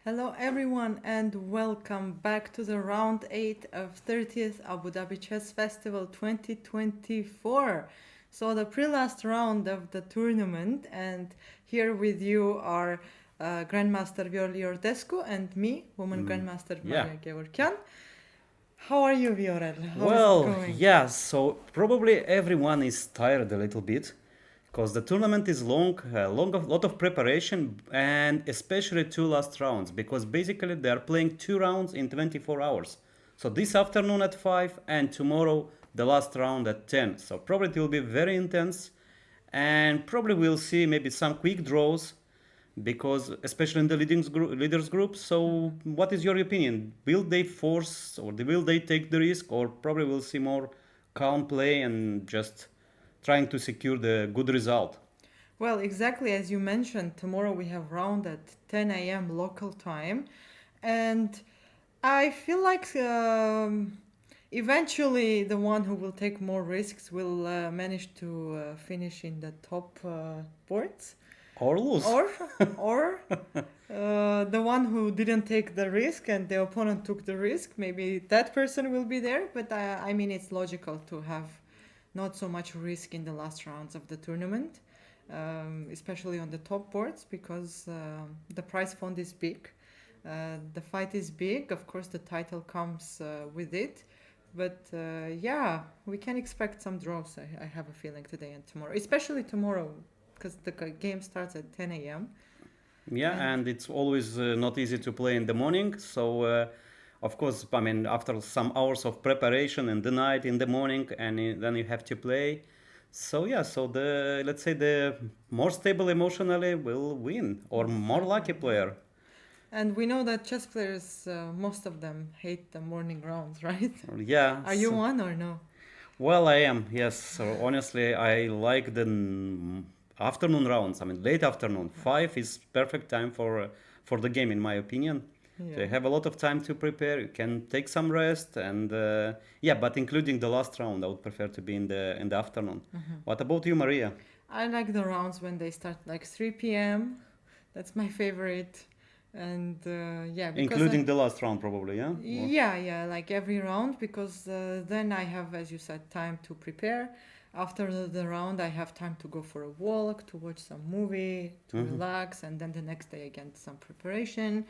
Hello everyone and welcome back to the round 8 of 30th Abu Dhabi Chess Festival 2024. So the pre-last round of the tournament, and here with you are Grandmaster Viorel Iordachescu and me, woman Grandmaster Yeah. Maria Gevorgyan. How are you, Viorel? How is it Well, going? yeah, so probably everyone is tired a little bit because the tournament is long, a lot of preparation, and especially two last rounds because basically they are playing two rounds in 24 hours. So this afternoon at 5 and tomorrow the last round at 10. So probably it will be very intense and probably we'll see maybe some quick draws because especially in the leaders group. So what is your opinion? Will they force or will they take the risk, or probably we'll see more calm play and just trying to secure the good result? Well, exactly as you mentioned, tomorrow we have round at 10 a.m. local time, and I feel like eventually the one who will take more risks will manage to finish in the top boards, Or lose? or or the one who didn't take the risk and the opponent took the risk, maybe that person will be there. But I mean, it's logical to have not so much risk in the last rounds of the tournament, especially on the top boards, because the prize fund is big. The fight is big. Of course, the title comes with it. But yeah, we can expect some draws, I have a feeling, today and tomorrow. Especially tomorrow, because the game starts at 10 a.m. Yeah, And and it's always not easy to play in the morning. So, of course, I mean, after some hours of preparation in the night, in the morning, and then you have to play. So yeah, so the let's say the more stable emotionally will win, or more lucky exactly, yeah. player. And we know that chess players, most of them hate the morning rounds, right? Yeah. Are you one or no? Well, I am. Yes. So honestly, I like the afternoon rounds. I mean, late afternoon. 5 is perfect time for the game, in my opinion. So you Yeah. have a lot of time to prepare. You can take some rest, and yeah. But including the last round, I would prefer to be in the afternoon. What about you, Maria? I like the rounds when they start like 3 p.m. That's my favorite. And yeah, because Including the last round, probably. Yeah. Or, yeah, like every round, because then I have, as you said, time to prepare. After the round, I have time to go for a walk, to watch some movie, to relax, and then the next day again some preparation.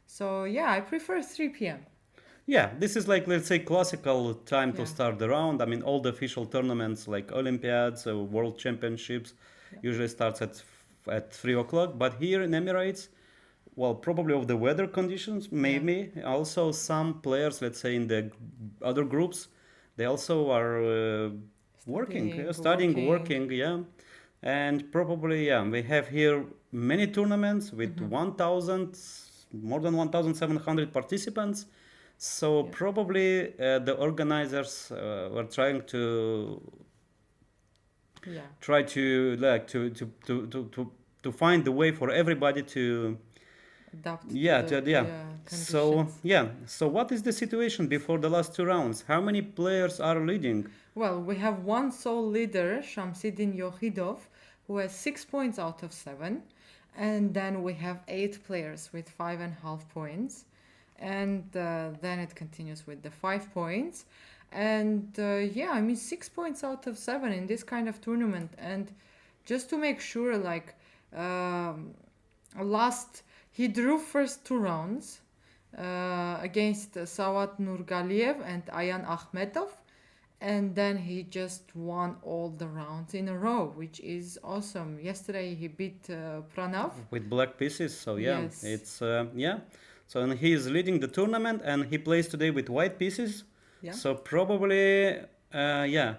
So yeah, I prefer 3 p.m. yeah, this is like, let's say, classical time to Yeah, start the round. I mean, all the official tournaments like Olympiads, World Championships, yeah, usually starts at 3 o'clock. But here in Emirates, well, probably of the weather conditions, yeah. maybe. Also, some players, let's say in the other groups, they also are working, Studying, studying, working. working, yeah. And probably, yeah, we have here many tournaments with 1,000, more than 1,700 participants. So Yeah, probably the organizers were trying to yeah. try to like to find the way for everybody to Adapt to yeah, the yeah. So conditions. yeah, so what is the situation before the last two rounds? How many players are leading? Well, we have one sole leader, Shamsidin Yohidov, who has 6 points out of seven. And then we have eight players with 5.5 points. And then it continues with the 5 points. And yeah, I mean, 6 points out of seven in this kind of tournament. And just to make sure, like, um, last, he drew first two rounds against Sawat Nurgaliev and Ayan Akhmetov, and then he just won all the rounds in a row, which is awesome. Yesterday he beat Pranav. With black pieces. So yeah, Yes. it's yeah. So and he is leading the tournament, and he plays today with white pieces. Yeah. So probably yeah.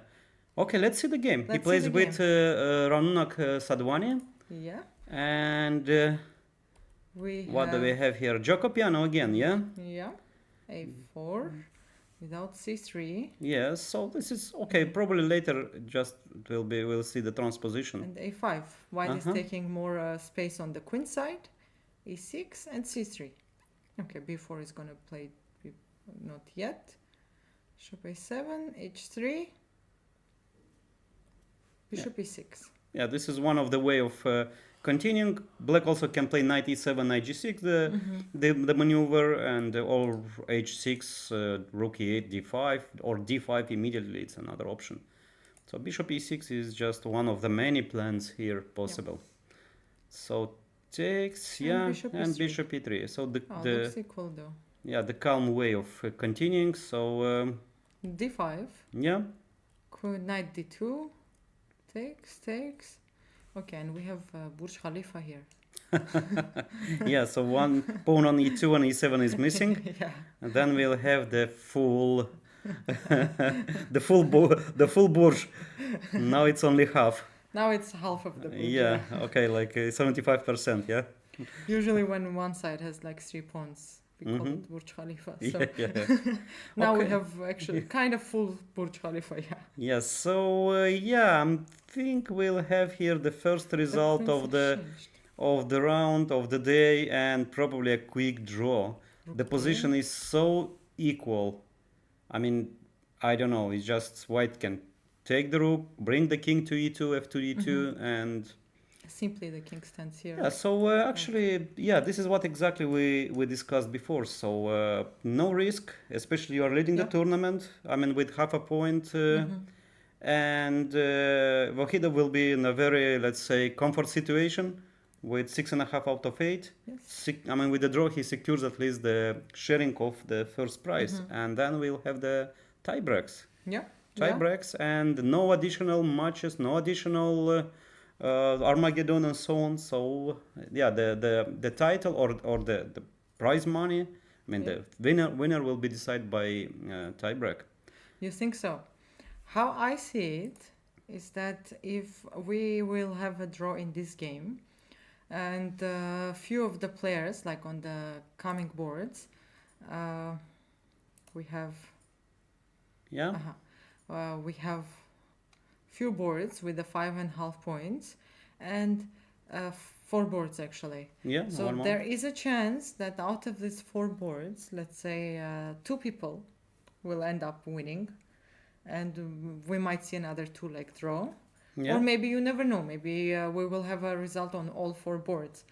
Okay, let's see the game. He Let's see plays the with game. Ranunak Sadwani, Yeah. and We what do we have, have here? Jokopiano again, yeah. yeah, a4 without c3 Yes. So this is okay. Probably later, just it will be we'll see the transposition. and a5. White Uh is huh. taking more space on the queen side. e6 and c3. Okay, b4 is gonna play not yet. Bishop a7, h3, Yeah. bishop e6. Yeah. This is one of the way of Continuing, black also can play knight e7, knight g6, the maneuver, and or h6, rook e8, d5, or d5 immediately. It's another option. So bishop e6 is just one of the many plans here possible. So takes, And yeah, bishop and e3. bishop e3. So Looks equal though. yeah, the calm way of continuing. So D5. yeah, Knight d2. Takes. Okay, and we have Burj Khalifa here. yeah. So one pawn on e2 and e7 is missing, Yeah. and then we'll have the full, the full Burj. Now it's only half. Now it's half of the Burj. Yeah. Okay, like 75%. Yeah. Usually when one side has like 3 pawns, we call it Burj Khalifa. So Yeah. now we Okay. have actually kind of full Burj Khalifa, yeah. Yeah. So yeah, I think we'll have here the first result of the round of the day, and probably a quick draw. The position is so equal. I mean, I don't know. It's just white can take the rook, bring the king to e2, f2, e2, and Simply the king stands here. yeah. So actually, yeah, this is what exactly we discussed before. So no risk, especially you are leading the tournament. I mean, with half a point. And Wahida will be in a very, let's say, comfort situation with 6.5 out of 8. Yes. I mean, with the draw, he secures at least the sharing of the first prize, and then we'll have the tie breaks. Yeah. Tie breaks and no additional matches, no additional Armageddon and so on. So yeah, the title or the prize money. I mean, the winner will be decided by tie break. You think so? How I see it is that if we will have a draw in this game, and a few of the players, like on the coming boards, we have we have few boards with the 5.5 points, and 4 boards actually. Yeah. So there is a chance that out of these 4 boards, let's say 2 people will end up winning, and we might see another 2-leg draw. Yeah. Or maybe you never know. Maybe we will have a result on all 4 boards,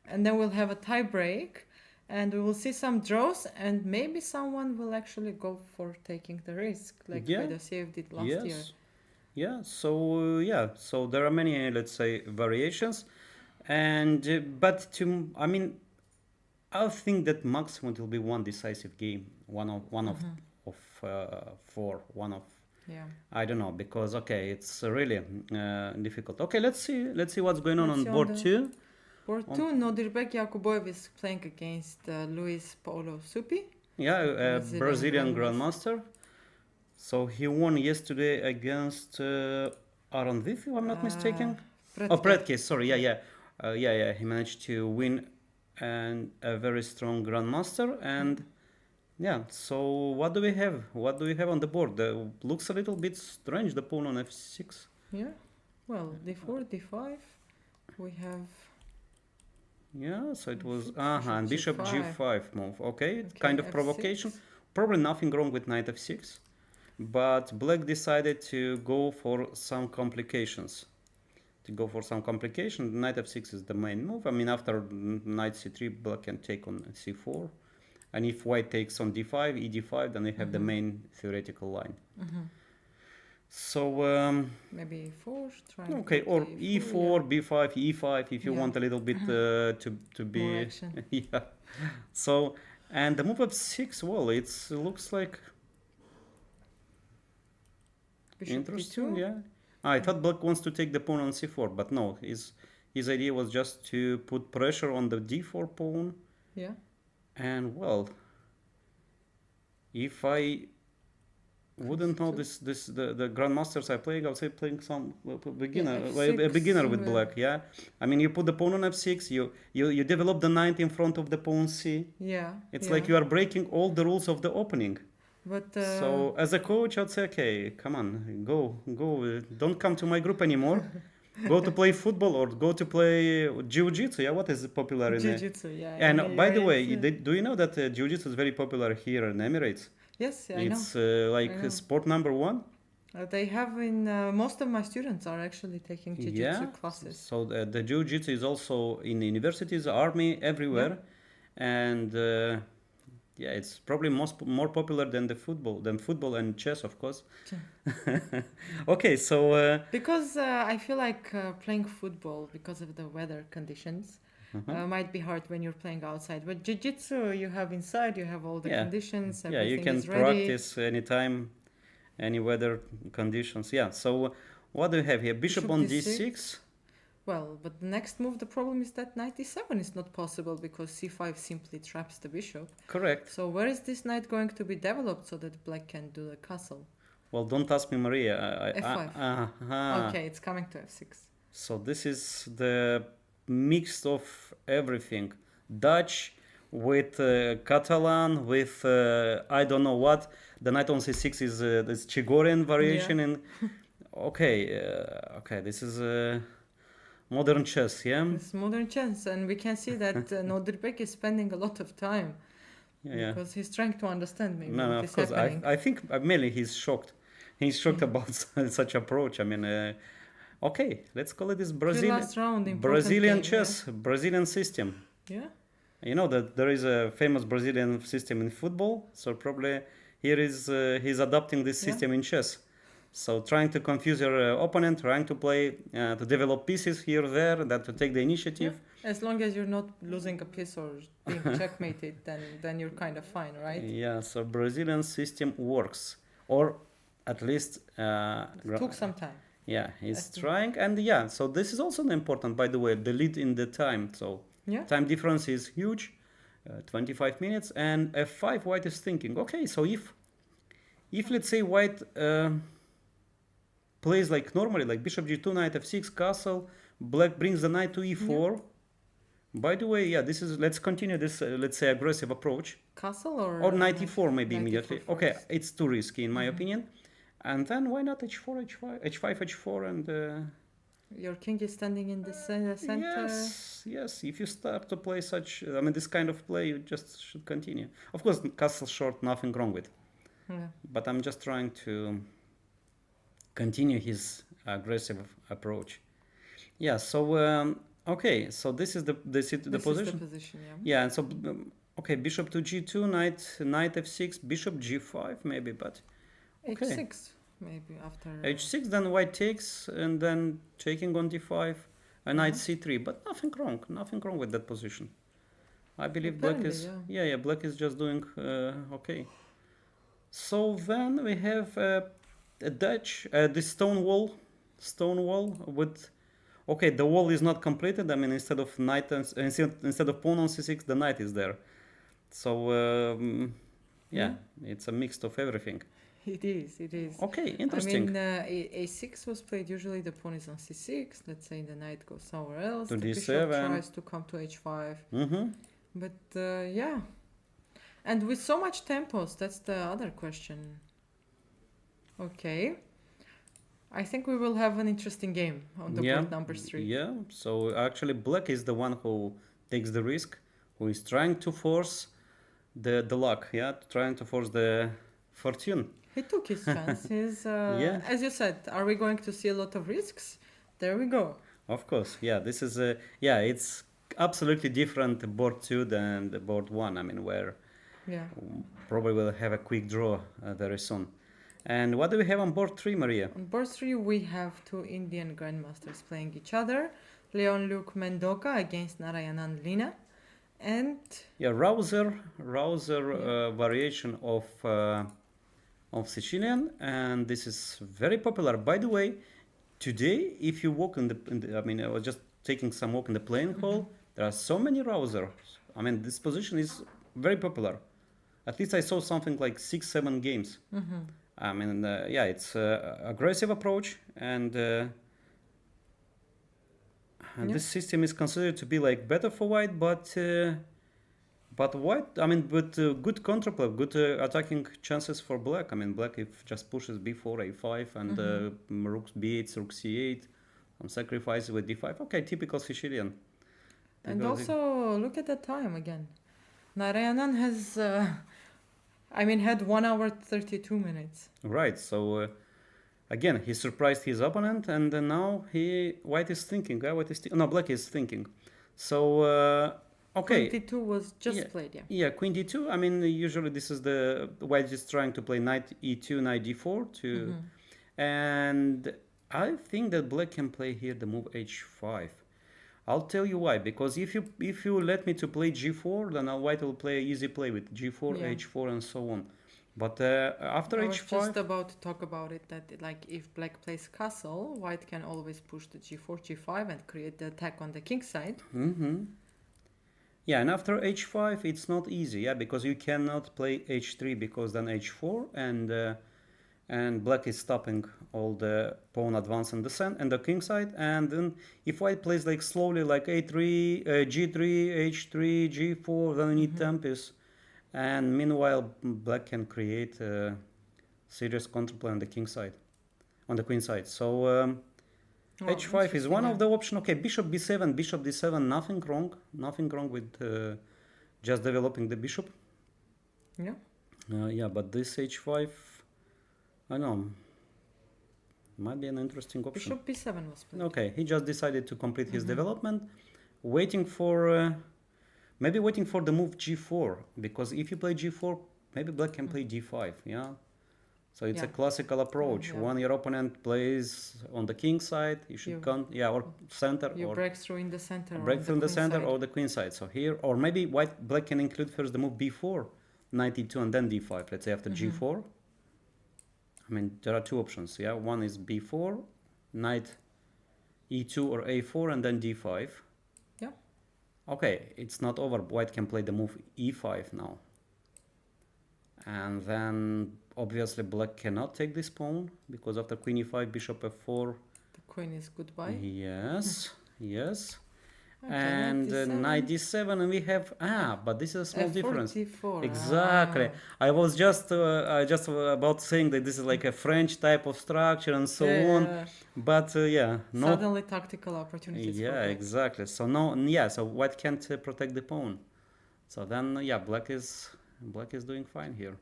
and then we'll have a tie break, and we will see some draws, and maybe someone will actually go for taking the risk, like Fedosiev did last year. Yeah. So so there are many, let's say, variations, and but I think that maximum it will be one decisive game, one of 4, one of. Yeah. I don't know, because it's really difficult. Okay, let's see what's going on board 2. Board 2, Nodirbek Yakuboev is playing against Luis Paulo Supi. Yeah, Brazilian Grandmaster. So he won yesterday against Aron Viff, if I'm not mistaken. Predke, sorry, yeah. He managed to win and a very strong Grandmaster, and yeah. So what do we have? What do we have on the board? Looks a little bit strange. The pawn on f6. Yeah. Well, d4, d5. We have. Yeah. So it was and bishop g5 move. Okay, kind of provocation. Probably nothing wrong with knight f6, but black decided to go for some complications. Knight f6 is the main move. I mean, after knight c3, black can take on c4. And if white takes on d5, e5, then we have the main theoretical line. So maybe e4. Okay, or e4, b5, e5, if you want a little bit to be. More action. Yeah. So, and the move f6, well, it looks like Bishop interesting. d2. Yeah. I thought black wants to take the pawn on c4, but no, his idea was just to put pressure on the d4 pawn. Yeah. And well, if I wouldn't know the grandmasters I playing, I would say playing some beginner, a beginner with black. Yeah, I mean, you put the pawn on f6, you develop the knight in front of the pawn c. Yeah. It's like you are breaking all the rules of the opening. But so as a coach, I'd say, okay, come on, go, don't come to my group anymore. Go to play football or go to play jiu-jitsu. Yeah, what is popular in jiu-jitsu? Yeah. And by the way, do you know that jiu-jitsu is very popular here in Emirates? Yes, I know. It's like sport number 1. They have in most of my students are actually taking jiu-jitsu Yeah. classes. So the jiu-jitsu is also in the universities, army, Yeah. everywhere, and yeah, it's probably more popular than football and chess, of course. Okay, so Because I feel like playing football because of the weather conditions might be hard when you're playing outside. But jiu-jitsu, you have inside, you have all the yeah, conditions, yeah, you everything can is ready. practice anytime, any weather conditions. Yeah. So what do you have here? Bishop on d6. Well, but the next move, the problem is that knight e7 is not possible because c5 simply traps the bishop. Correct. So where is this knight going to be developed so that black can do the castle? Well, don't ask me, Maria. f5. Okay, it's coming to f6. So this is the mix of everything. Dutch with Catalan with I don't know what. The knight on c6 is this Chigorian variation. And okay, this is modern chess, yeah. It's modern chess, and we can see that Nodirbek is spending a lot of time because he's trying to understand maybe what is happening. I think mainly he's shocked. He's shocked about such approach. I mean, okay, let's call it this Brazilian chess, Brazilian system. Yeah. You know that there is a famous Brazilian system in football, so probably here is he's adopting this system in chess. So trying to confuse your opponent, trying to play, to develop pieces here or there, that to take the initiative. Yeah. As long as you're not losing a piece or being checkmated, then you're kind of fine, right? Yeah, so Brazilian system works. Or at least... it took some time. Yeah, he's trying. And yeah, so this is also important, by the way, the lead in the time. So time difference is huge, 25 minutes. And f5, white is thinking, okay, so if let's say white... plays like normally, like bishop g2, knight f6, castle, black brings the knight to e4. Yeah. By the way, this is, let's continue this, let's say, aggressive approach. Castle or knight e4 maybe immediately. Okay, it's too risky in my opinion. And then why not h4, h5, h4, and... your king is standing in the center. Yes, if you start to play such, I mean, this kind of play, you just should continue. Of course, castle short, nothing wrong with. Yeah. But I'm just trying to continue his aggressive approach. Yeah, so okay, so this is the position. Is the position, yeah. And so okay, bishop to g2, knight f6, bishop g5 maybe, but okay. h6 maybe after h6, then white takes, and then taking on d5, and knight c3, but nothing wrong with that position. I believe apparently, black is black is just doing okay. So then we have a Dutch, this stone wall with, okay, the wall is not completed. I mean, instead of knight instead of pawn on c6, the knight is there. So it's a mix of everything. It is. Okay, interesting. I mean, a6 was played. Usually the pawn is on c6. Let's say the knight goes somewhere else. To the d7. bishop tries to come to h5. But yeah, and with so much tempos, that's the other question. Okay, I think we will have an interesting game on the board number 3. Yeah, so actually black is the one who takes the risk, who is trying to force the luck, trying to force the fortune. He took his chances. As you said, are we going to see a lot of risks? There we go. Of course, this is it's absolutely different board 2 than the board 1. I mean, where probably we'll have a quick draw very soon. And what do we have on board 3, Maria? On board 3, we have 2 Indian grandmasters playing each other. Leon-Luc Mendoka against Narayanan Lina. And... Rouser variation of Sicilian. And this is very popular. By the way, today, if you walk in the I mean, I was just taking some walk in the playing hall. There are so many Rousers. I mean, this position is very popular. At least I saw something like 6-7 games. I mean, it's aggressive approach, and this system is considered to be like better for white, but white, I mean, with good counterplay, good attacking chances for black. I mean, black if just pushes b4, a5, and rook b8, rook c8, some sacrifices with d5. Okay, typical Sicilian. And also, look at the time again. Narayanan has... had 1 hour 32 minutes. Right, so Again, he surprised his opponent, and now white is thinking. No, black is thinking. So okay, Queen d2 was just yeah, played, yeah. yeah, queen d2. I mean, usually this is the white is trying to play knight e2, knight d4 to, and I think that black can play here the move h5. I'll tell you why. Because if you let me to play g4, then white will play easy play with g4, Yeah. h4, and so on. But after I was h5, just about to talk about it, that like if black plays castle, white can always push the g4, g5 and create the attack on the king side. yeah, and after h5, it's not easy, yeah, because you cannot play h3 because then h4 and black is stopping all the pawn advance and the king side, and then if white plays like slowly like a3, g3, h3, g4, then we need tempest, and meanwhile black can create a serious counterplay on the king side, on the queen side. So Oh, h5 is one interesting, of the options. Okay, bishop b7, bishop d7, nothing wrong with just developing the bishop. yeah. Yeah, but this h5, I know, might be an interesting option. Bishop b7 was played. Okay, he just decided to complete his development, waiting for maybe waiting for the move g4, because if you play g4, maybe black can play d5. Yeah, so it's a Yeah. classical approach. Yeah. When your opponent plays on the king side, you should or center, You or break through in the center. break or through the queen center side. or the queen side. So here, or maybe black can include first the move b4, knight e2, and then d5. Let's say after g4. I mean, there are two options. Yeah, one is b4, knight e2 or a4, and then d5. Yeah. Okay, it's not over. White can play the move e5 now. And then obviously black cannot take this pawn because after queen e5, bishop f4. The queen is goodbye. Yes, yes. Okay, And knight d7, and we have but this is a small F4, difference. d4. Exactly. I was just about saying that this is like a French type of structure and so on, but yeah, no. Suddenly tactical opportunities. Yeah, exactly. So no, yeah. So white can't protect the pawn. So then, yeah, black is doing fine here.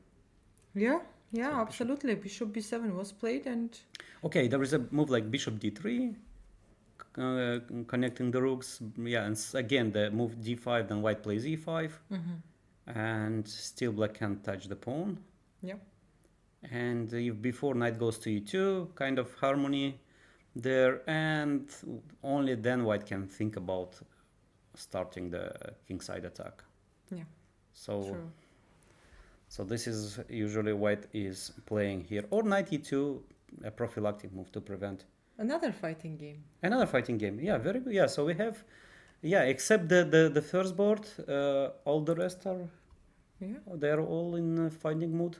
Yeah, So absolutely. Bishop b7 was played, and okay, there is a move like bishop d3, connecting the rooks. Yeah, and again the move d5, then white plays e5, and still black can't touch the pawn. yeah. And if before knight goes to e2, kind of harmony there, and only then white can think about starting the kingside attack. Yeah. So True. so this is usually white is playing here, or knight e2, a prophylactic move to prevent. Another fighting game. Another fighting game. Yeah, very good. Yeah, so we have, yeah, except the first board, all the rest are, they're all in fighting mood.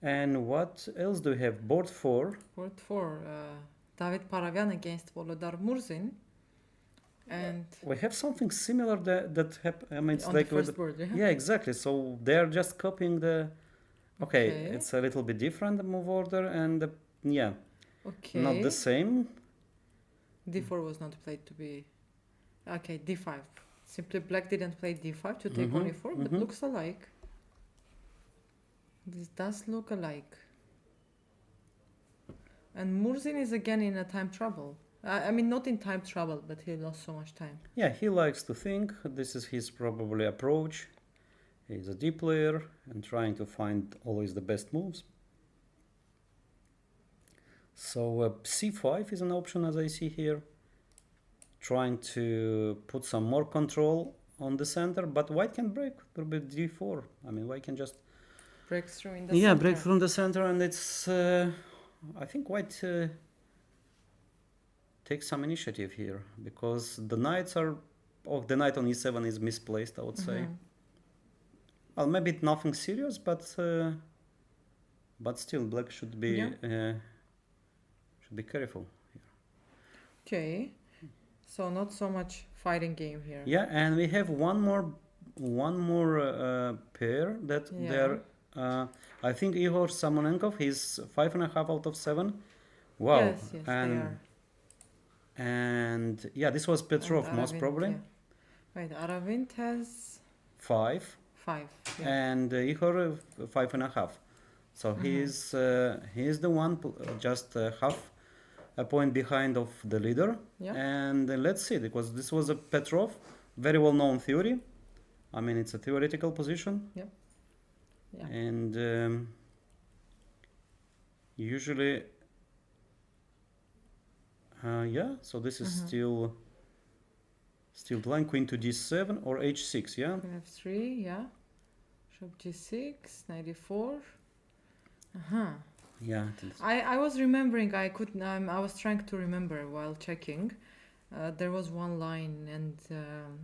And what else do we have? Board 4. Board 4. David Paravyan against Volodar Murzin. And we have something similar that happened. I mean, it's on like the first board, yeah, exactly. So they're just copying the. Okay, it's a little bit different the move order, and yeah, not the same. d4 was not played to be. Okay, d5. Simply black didn't play d5 to take on e4, but looks alike. This does look alike. And Murzin is again in a time trouble. I mean, not in time trouble, but he lost so much time. Yeah, he likes to think. This is his probably approach. He's a deep player and trying to find always the best moves. So c5 is an option, as I see here. Trying to put some more control on the center, but white can break through d4. I mean, white can just break through in the center. Break through the center, and it's I think white takes some initiative here, because the knights are, the knight on e7 is misplaced, I would say. Well, maybe nothing serious, but still black should be careful here. Okay, so not so much fighting game here. Yeah, and we have one more pair that they're. I think Igor Samonenkov, he's 5.5 out of 7. Wow. Yes, they are. And yeah, this was Petrov most probably. Yeah. Wait, Aravind has 5. 5. Yeah. And Igor 5.5. So he is the one just half a point behind of the leader. Yeah. And let's see, because this was a Petrov, very well known theory. I mean, it's a theoretical position. Yeah. Yeah. And usually, yeah. So this is still blind. Queen to d7 or h6. Yeah. Queen f3. Yeah. Bishop g6. 94. Yeah. I was remembering. I was trying to remember while checking. There was one line, and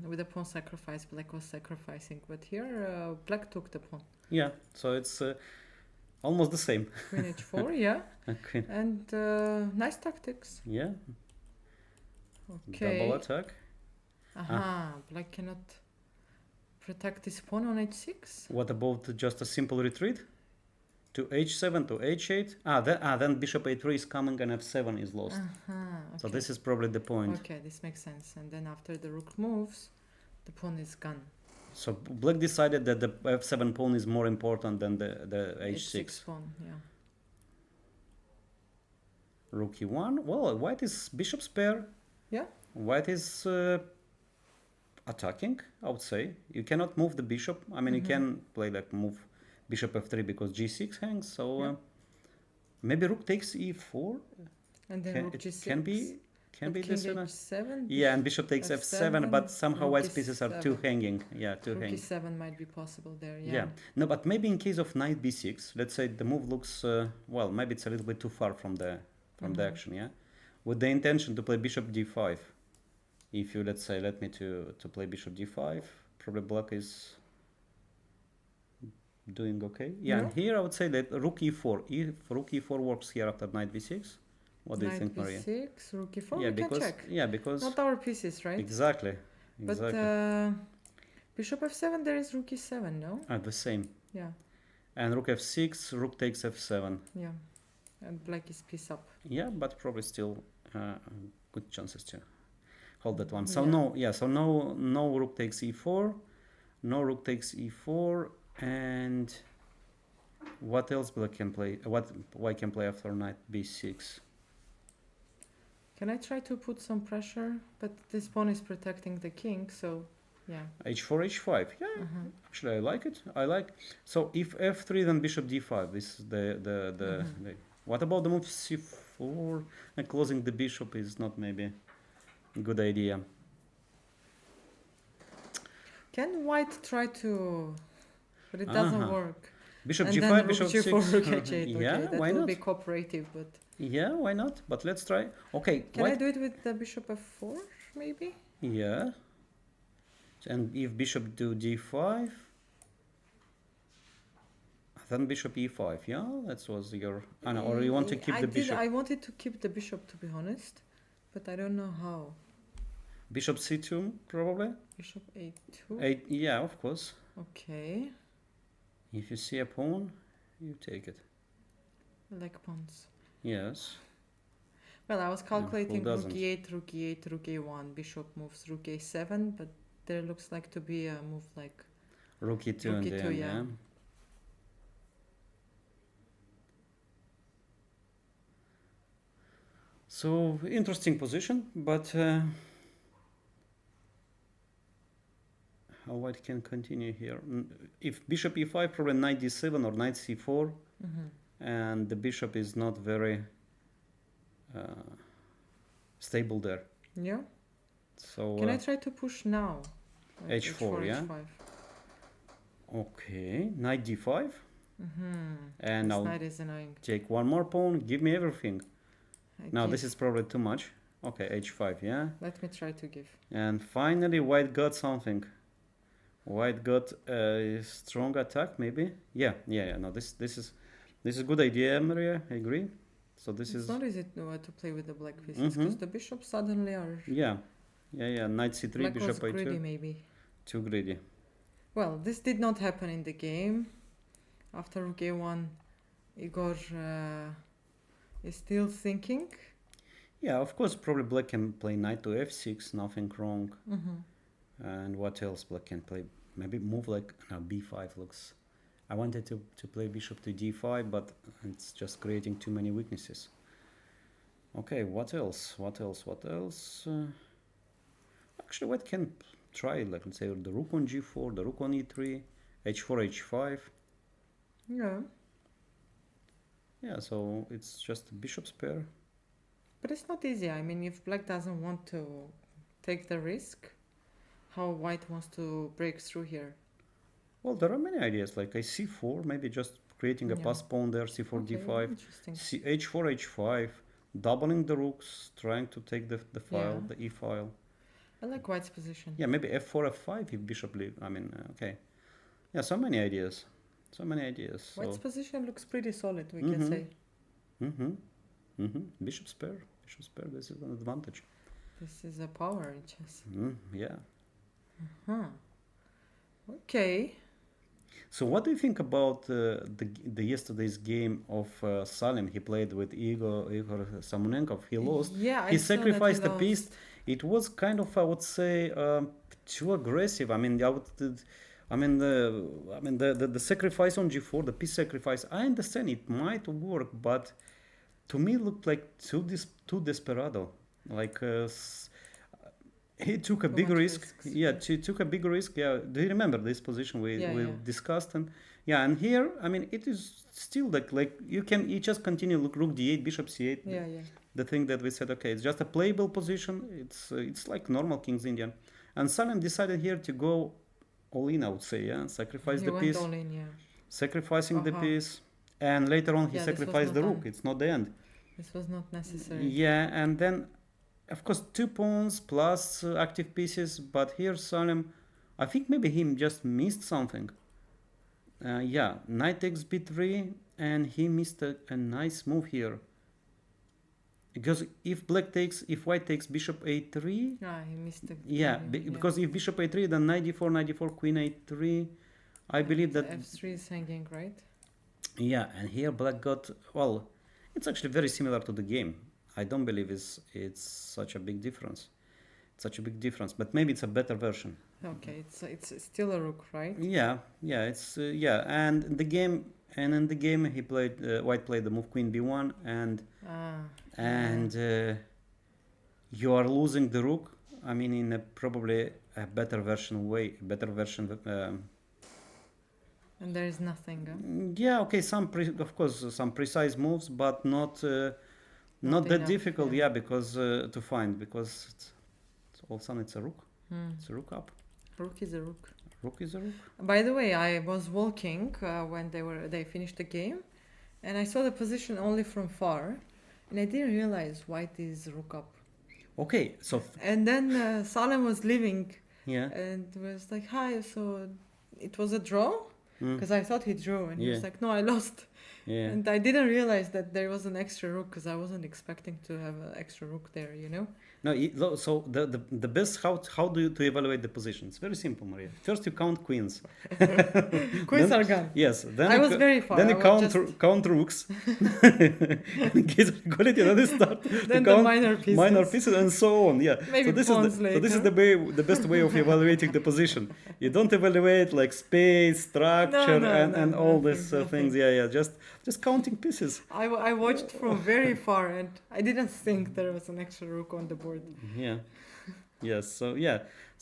with the pawn sacrifice, black was sacrificing. But here, black took the pawn. Yeah. So it's almost the same. Queen h4. Yeah. Okay. And nice tactics. Yeah. Okay. Double attack. Black cannot protect his pawn on h6. What about just a simple retreat? To h7 to h8. Then bishop a3 is coming and f7 is lost. Okay. So this is probably the point. Okay, this makes sense. And then after the rook moves, the pawn is gone. So black decided that the f7 pawn is more important than the h6. Pawn, yeah. Rook e1. Well, white is bishop's pair. Yeah. White is attacking, I would say. You cannot move the bishop. I mean, you can play like move bishop f3 because g6 hangs. So maybe rook takes e4. And then rook g6. Can be king h7. Yeah, and bishop takes f7, but somehow white's pieces are too hanging. Yeah, too rook hanging. e7 might be possible there. Yeah. Yeah. No, but maybe in case of knight b6, let's say the move looks well, maybe it's a little bit too far from the action. Yeah, with the intention to play bishop d5. If you let me to play bishop d5, probably black is doing okay. Yeah, and here I would say that rook e4. If rook e4 works here after knight b6, what do you think, Maria? Knight b6, rook e4. Yeah, we can check. Yeah, because not our pieces, right? Exactly. But bishop f7, there is rook e7, no? The same. Yeah. And rook f6, rook takes f7. Yeah, and black is piece up. Yeah, but probably still good chances to hold that one. So Yeah. no rook takes e4, no rook takes e4, and what else black can play? What white can play after knight b6? Can I try to put some pressure? But this pawn is protecting the king, so yeah. h4, h5. Yeah, actually I like it. I like. So if f3, then bishop d5. This is the what about the move c4? And closing the bishop is not maybe a good idea. Can white try to? But it doesn't work. Bishop and g5, then bishop rook g4, 6. rook h8. Okay, Yeah, that why will not? be cooperative, but Yeah, why not? But let's try. Okay, can I do it with the bishop f4, maybe? Yeah. And if bishop do d5, then bishop e5. Yeah, that was your. Or you want to keep the bishop? I wanted to keep the bishop, to be honest, but I don't know how. Bishop c2, probably. Bishop a2. Yeah, of course. Okay. If you see a pawn, you take it. I like pawns. Yes. Well, I was calculating rook doesn't? e8, rook e8, rook a1, bishop moves rook a7, but there looks like to be a move like Rook e2 rook and e2, then, yeah. So interesting position, but how white can continue here? If bishop e5, probably knight d7 or knight c4, and the bishop is not very stable there. Yeah. So Can I try to push now? h4, yeah. h5. Okay, knight d5, and This I'll knight is annoying. take one more pawn. Give me everything. I Now give. this is probably too much. Okay, h5, yeah. Let me try to give. And finally, white got something. White got a strong attack, maybe. Yeah. No, this is good idea, Maria. I agree. So this It's is not easy to play with the black pieces because the bishops suddenly are. yeah. Knight c3, Black bishop was greedy, a2. maybe. Too greedy. Well, this did not happen in the game. After rook a1, Igor is still thinking. Yeah, of course, probably black can play knight to f6, nothing wrong. And what else black can play? Maybe move like no, b5 looks I wanted to play bishop to d5, but it's just creating too many weaknesses. Okay, what else? What else? What else? Actually, what can try? Like, let's say the rook on g4, the rook on e3, h4, h5. Yeah. Yeah, so it's just a bishop's pair. But it's not easy. I mean, if black doesn't want to take the risk, how white wants to break through here? Well, there are many ideas. Like I c4, maybe just creating a Yeah. pass pawn there, c4, Okay, d5, interesting. h4, h5, doubling the rooks, trying to take the file, Yeah. the e file. I like white's position. Yeah, maybe f4, f5 if bishop leave. I mean, okay. Yeah, so many ideas. So many ideas. So. White's position looks pretty solid, we can say. Bishop's pair. Bishop's pair, this is an advantage. This is a power in chess. Yeah. Huh. Okay. So what do you think about the yesterday's game of Salim? He played with Igor Samonenkov. He lost. Yeah, He I saw that sacrificed he the piece. lost. It was kind of, I would say, too aggressive. I mean, the sacrifice on g4, the piece sacrifice. I understand it might work, but to me, it looked like too desperado. Like he took a Too big much risk. risks. Yeah, he took a big risk. Yeah, do you remember this position we Yeah, yeah. discussed? And yeah, and here, I mean, it is still like you just continue. Look, rook d8, bishop c8. Yeah, yeah. The thing that we said, okay, it's just a playable position. It's like normal King's Indian. And Salim decided here to go all in, I would say, yeah, sacrifice He the went piece, all in, yeah. sacrificing the Uh-huh. piece, and later on he Yeah, this was sacrificed the not rook. done. It's not the end. This was not necessary. Yeah, and then, of course, 2 pawns plus active pieces, but here Salim, I think maybe he just missed something. Yeah, knight takes b3, and he missed a nice move here. Because if white takes bishop a3, Ah, he missed the... yeah, because if bishop a3, then knight d4, knight d4, queen a3, I believe that... f3 is hanging, right? Yeah, and here black got, well, it's actually very similar to the game. I don't believe it's such a big difference. But maybe it's a better version. Okay, it's still a rook, right? Yeah, it's and in the game he played white played the move queen b1 and you are losing the rook. I mean, in probably a better version. And there is nothing. Yeah, okay, of course some precise moves, but not that enough, difficult. yeah. Yeah, because to find, because all of a sudden it's a rook. It's a rook up. Rook is a rook. Rook is a rook. By the way, I was walking when they finished the game, and I saw the position only from far, and I didn't realize white is rook up. Okay, so And then Salem was leaving, yeah, and was like, "Hi." So it was a draw, because I thought he drew, and he was Yeah. like, "No, I lost." yeah. And I didn't realize that there was an extra rook, because I wasn't expecting to have an extra rook there, you know? No, so the best how do you to evaluate the position? It's very simple, Maria. First you count queens. Queens are gone. Yes, then I you was very far. Then you I was count rooks. In case of equality, then you start to Then the count minor pieces and so on. Yeah. Maybe so this pawns is this is later. the best way of evaluating the position. You don't evaluate like space, structure, and all these things. Yeah. Just counting pieces. I watched from very far, and I didn't think there was an extra rook on the board. Yeah. Yes.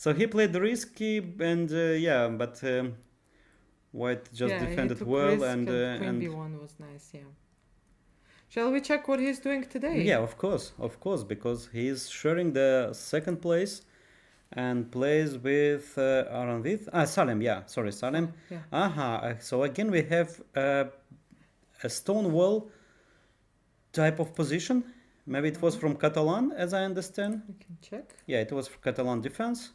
So he played risky, and but white just Yeah, he defended took well, risk and queen b1 was nice. Yeah. Shall we check what he's doing today? yeah, of course, because he's sharing the second place, and plays with Salem. Yeah, sorry, Salem. Yeah. So again, we have a stone wall type of position. Maybe it was from Catalan, as I understand. We can check. Yeah, it was Catalan defense.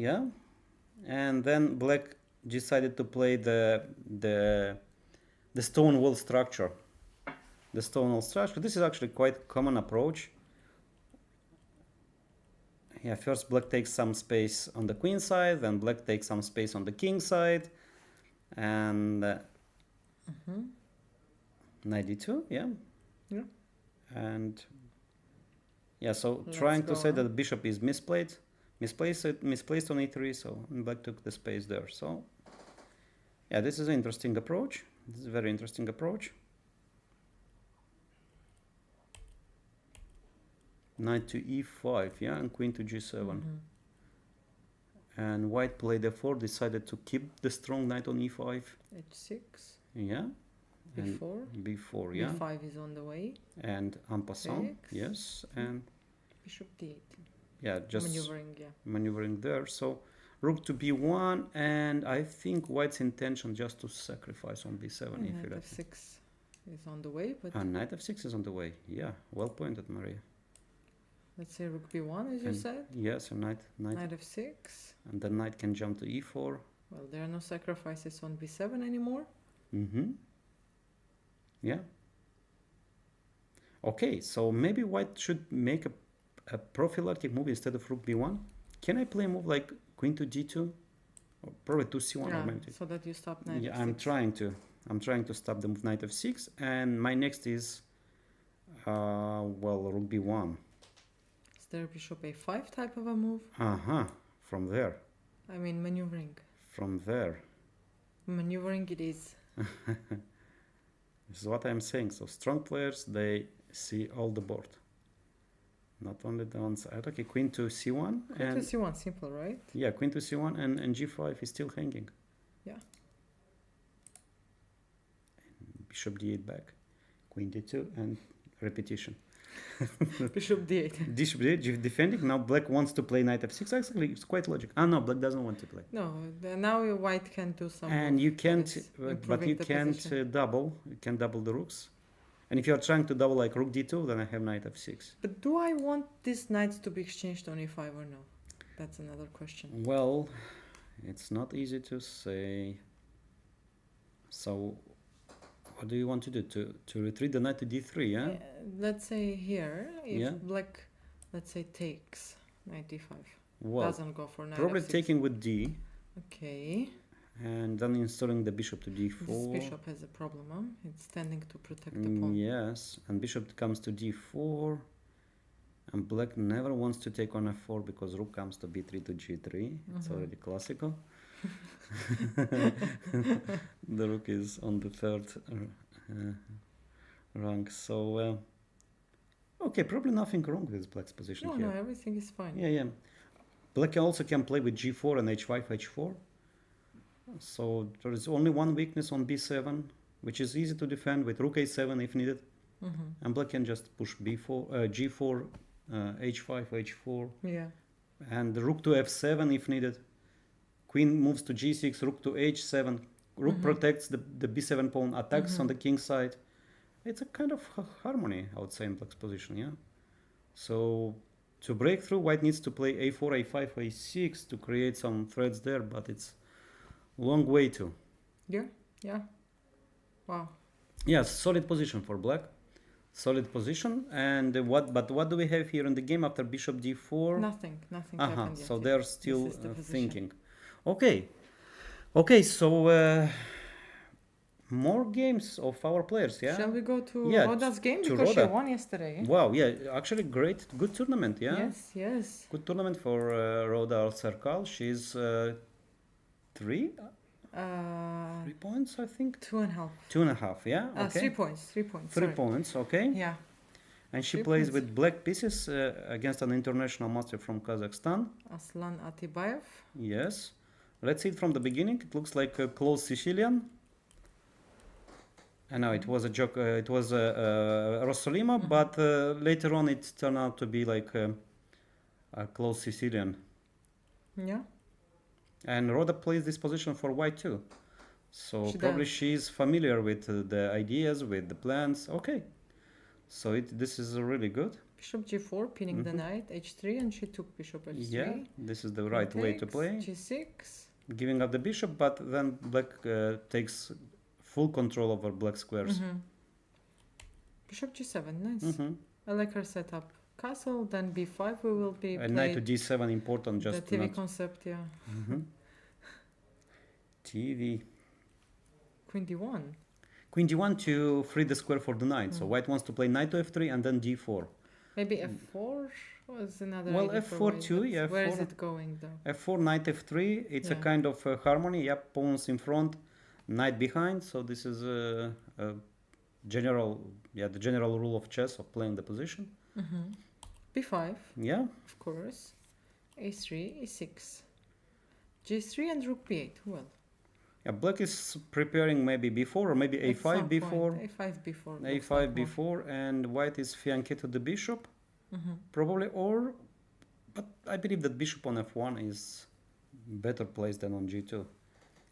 Yeah, and then black decided to play the stone wall structure. The stone wall structure. This is actually quite common approach. Yeah, first black takes some space on the queen side, then black takes some space on the king side, and knight d2. Yeah. Yeah. And yeah, so Let's trying to go say on. that the bishop is misplaced on e3, so black took the space there. So Yeah, this is an interesting approach. This is a very interesting approach. Knight to e5, yeah, and queen to g7. And white played f4, decided to keep the strong knight on e5. h6. Yeah. And b4. b4, yeah. b5 is on the way. And en passant, Takes. yes. And Bishop d8. yeah, just Maneuvering, yeah. maneuvering there. So rook to b1, and I think white's intention just to sacrifice on b7 if Knight you like. f6 is on the way, but And knight f6 is on the way. Yeah, well pointed, Maria. let's say rook b1, as you And said. yes, a knight, Knight f6. and the knight can jump to e4. Well, there are no sacrifices on b7 anymore. Mm-hmm. Yeah. Okay, so maybe white should make a prophylactic move instead of rook b1. Can I play a move like queen to d2? Or probably to c1 or Yeah, maybe. so that you stop knight Yeah, f6. I'm trying to stop the move knight f6, and my next is well, rook b1. Is there bishop a5 type of a move? From there. I mean, maneuvering. From there. Maneuvering it is. This is what I'm saying. So strong players, they see all the board. Not only the one side. Okay, queen to c1. Queen to c1, simple, right? Yeah, queen to c1 and g5 is still hanging. Yeah. And bishop d8 back. Queen d2 and repetition. Bishop d8. Bishop d8 defending. Now black wants to play knight f6. Actually, it's quite logic. No, black doesn't want to play. No, now white can do some. And you can't, is but improving you the can't position. double. You can double the rooks. And if you're trying to double like rook d2, then I have knight f6. But do I want these knights to be exchanged on e5 or no? That's another question. Well, it's not easy to say. So, what do you want to do? To retreat the knight to d3, yeah? Let's say here, if Yeah. black, let's say, takes knight d5, Well, doesn't go for knight probably f6. taking with d, Okay. and then installing the bishop to d4. This bishop has a problem, huh? It's tending to protect the pawn. Yes, and bishop comes to d4. And black never wants to take on f4 because rook comes to b3 to g3. It's already classical. The rook is on the third rank. So, okay, probably nothing wrong with black's position No, here. no, everything is fine. Yeah, yeah. Black also can play with g4 and h5, h4. So there is only one weakness on b7, which is easy to defend with rook a7 if needed. And black can just push b4, g4, h5, h4, Yeah. and rook to f7 if needed. Queen moves to g6, rook to h7. Rook protects the b7 pawn, attacks on the king side. It's a kind of harmony, I would say, in black's position, yeah? So to break through, white needs to play a4, a5, a6 to create some threats there, but it's a long way to. Yeah, yeah. Wow. Yes, solid position for black. Solid position. And what do we have here in the game after bishop d4? Nothing happened yet. So yeah. they're still This is the position. thinking. Okay, so more games of our players, yeah? Shall we go to Yeah, Roda's game? to Because she Roda. won yesterday. Wow, yeah, actually good tournament, yeah? Yes, yes. Good tournament for Rhoda Al-Serkal. She's 3 points, I think? 2.5. 2.5, yeah? Okay. 3 points. 3 points. 3 sorry. points, okay. Yeah. And she 3 plays points. with black pieces against an international master from Kazakhstan. Aslan Atibayev. Yes. Let's see it from the beginning. It looks like a close Sicilian. I know it was a joke. It was Rossolimo, but later on it turned out to be like a close Sicilian. Yeah. And Rhoda plays this position for white too. So She probably does. she's familiar with the ideas, with the plans. Okay. So this is really good. Bishop g4, pinning the knight, h3, and she took bishop h3. Yeah, this is the right way to Takes, play. g6. Giving up the bishop, but then black takes full control over black squares. Bishop g7, nice. I like her setup. Castle, then b5, we will be And knight to d7 important, the just TV not concept, yeah. TV. Queen d1. Queen d1 to free the square for the knight. So white wants to play knight to f3 and then d4. Maybe f4 was another Well, idea for f4 white, too, but yeah, Where is f4. it going though? f4, knight f3. It's a Yeah. kind of harmony. Yeah, pawns in front. knight behind. So this is a general, the general rule of chess of playing the position. b5, Yeah, of course. a3, e6, g3 and rook b8. Well, yeah. Black is preparing maybe b4 or maybe at some a5 point, before, a5 before. looks a5 like more. before, and white is fiancé to the bishop, Mhm. probably. Or, but I believe that bishop on f1 is better placed than on g2.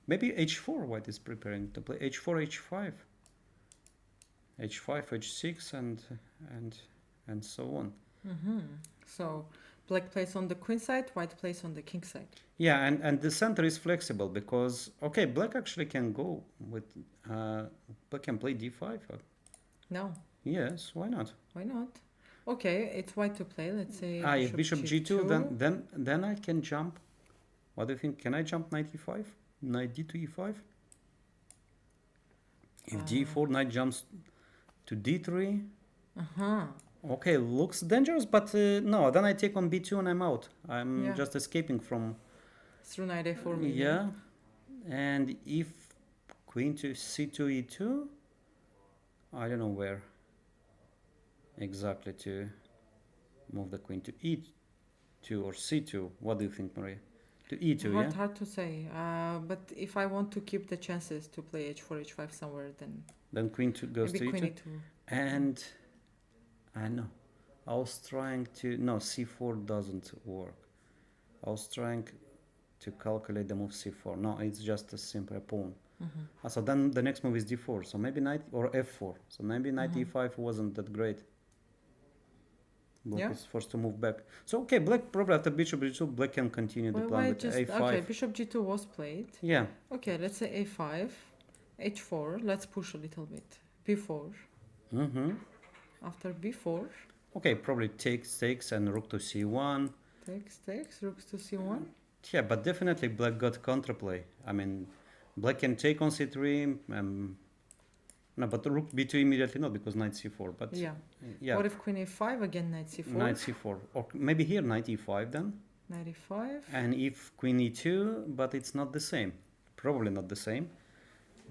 Maybe h4. White is preparing to play h4, h5, h5, h6, and so on. So black plays on the queen side, white plays on the king side. Yeah, and the center is flexible because okay, black actually can go with black can play d5. No, Yes, why not? why not? Okay, it's white to play. Let's say If bishop g2, then I can jump. What do you think? Can I jump knight e5? Knight d to e5? If g4, knight jumps to d3. Okay, looks dangerous, but no. Then I take on b2 and I'm out. I'm Yeah. just escaping from. through knight a4 maybe. Yeah, and if queen to c2 e2, I don't know where exactly to move the queen to e2 or c2. What do you think, Maria? To e2, yeah? Hard to say. But if I want to keep the chances to play h4, h5 somewhere, then Then queen goes maybe to queen e2. e2. And I know. I was trying to. No, c4 doesn't work. I was trying to calculate the move c4. No, it's just a simple pawn. So then the next move is d4. So maybe knight or f4. So maybe knight e5 wasn't that great. Black Yeah. is forced to move back. So okay, black probably after bishop g2, black can continue the Well, plan why with just a5. okay? Bishop g2 was played. Yeah. Okay, let's say a5, h4. Let's push a little bit. b4. After b4, Okay, probably takes and rook to c1. takes, rooks to c1. Yeah, but definitely black got counterplay. I mean, black can take on c3. No, but rook b2 immediately not because knight c4. But Yeah. yeah, What if queen a5 again? Knight c4. knight c4, or maybe here knight e5 then. Knight e5. And if queen e2, but it's not the same. Probably not the same,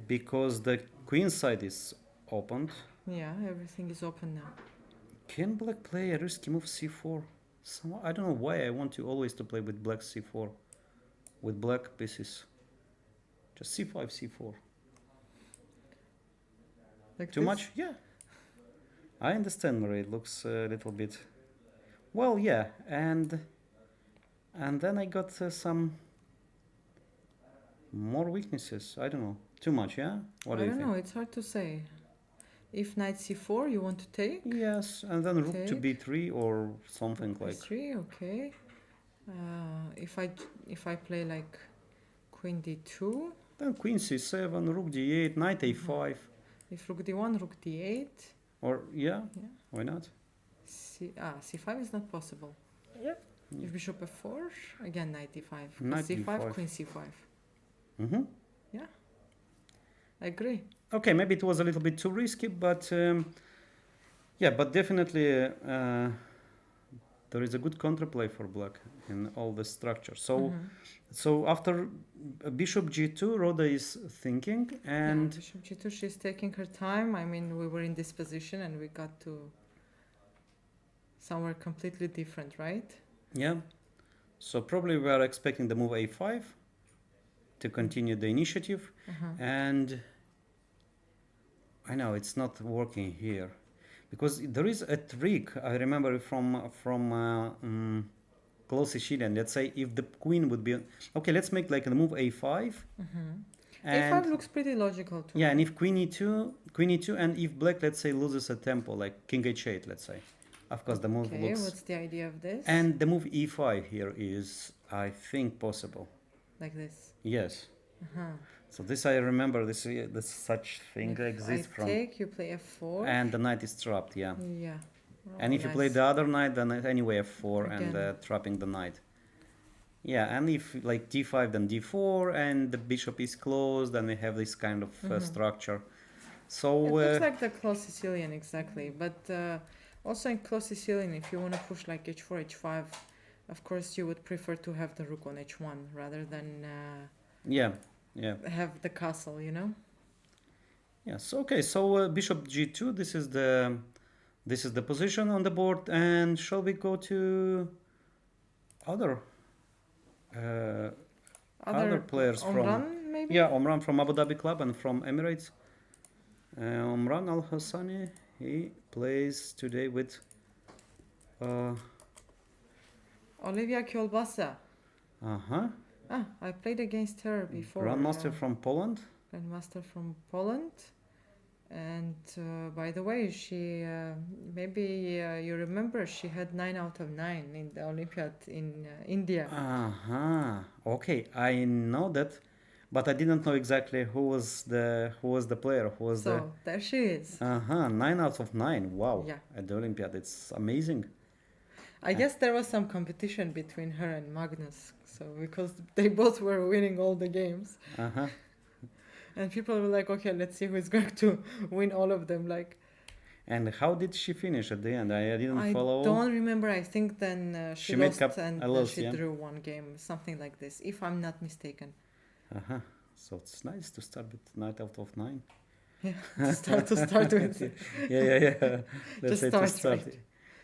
because the queen side is opened. Yeah, everything is open now. Can black play a risky move c4? I don't know why I want to always to play with black c4, with black pieces. Just c5, c4. Like Too this? much? Yeah. I understand, Marie. It looks a little bit. Well, yeah, and then I got some more weaknesses. I don't know. Too much, yeah? What do I you don't think? know. It's hard to say. If knight c4, you want to take? Yes, and then rook to Take. b3 or something like. b3, okay. If I play like queen d2, Then queen c7, rook d8, knight a5, if rook d1, rook d8, or yeah, Yeah. why not? c5 is not possible. Yeah. If bishop f4, again knight d5. Knight c5, d5. queen c5. Mm-hmm. I agree. Okay, maybe it was a little bit too risky, but yeah, but definitely there is a good counterplay for black in all the structure. So, so after bishop g2, Rhoda is thinking, and Bishop g2, she's taking her time. I mean, we were in this position and we got to somewhere completely different, right? yeah, so probably we are expecting the move a5 to continue the initiative, and I know it's not working here because there is a trick I remember from close Sicilian. Let's say if the queen would be okay, let's make like a move a5, and a5 looks pretty logical to yeah, me. and if queen e2, and if black, let's say, loses a tempo like king h8, let's say, of course the move Okay, looks, what's the idea of this? and the move e5 here is, I think, possible. Like this. Yes. So this I remember. This such thing exists I from, take, you play f4. and the knight is trapped. Yeah. Yeah. And Oh, if you play nice. the other knight, then anyway f4 and Again. trapping the knight. Yeah, and if like d5, then d4, and the bishop is closed, then we have this kind of structure. So It looks like the close Sicilian exactly, but also in close Sicilian, if you want to push like h4, h5, of course you would prefer to have the rook on h1 rather than yeah, Yeah. have the castle, you know? Yes. Okay. So bishop g2. This is the position on the board. And shall we go to other uh, other Other players from? Omran, maybe? Yeah, Omran from Abu Dhabi club and from Emirates. Omran Al Hosani. He plays today with. Uh Olivia Kielbasa. huh. Ah, I played against her before. Grandmaster from Poland. Grandmaster from Poland. And by the way, she maybe you remember she had 9 out of 9 in the Olympiad in India. Okay, I know that, but I didn't know exactly who was the player, who was the. So there she is. 9 out of 9. Wow. Yeah. At the Olympiad, it's amazing. I guess there was some competition between her and Magnus. So because they both were winning all the games. Uh-huh. And people were like, okay, let's see who's going to win all of them. Like, And how did she finish at the end? I didn't I follow. don't remember. I think then she made lost and lost, she yeah. drew one game, something like this, if I'm not mistaken. Uh-huh. So it's nice to start with 9 out of 9. Yeah, to start with. Yeah. Let's Just say start to start. right.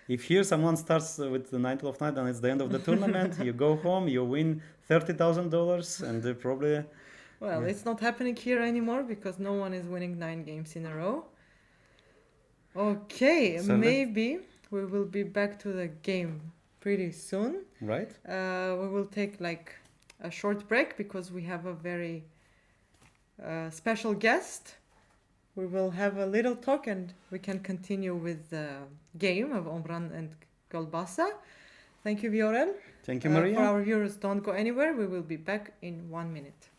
If here someone starts with the 9 out of 9 and it's the end of the tournament, you go home, you win $30,000, and they probably. Well, Yeah. it's not happening here anymore because no one is winning 9 games in a row. Okay, So maybe we will be back to the game pretty soon. Right? We will take like a short break because we have a very special guest. We will have a little talk and we can continue with the game of Omran and Golbasa. Thank you, Viorel. Thank you, Maria. For our viewers, don't go anywhere. We will be back in 1 minute.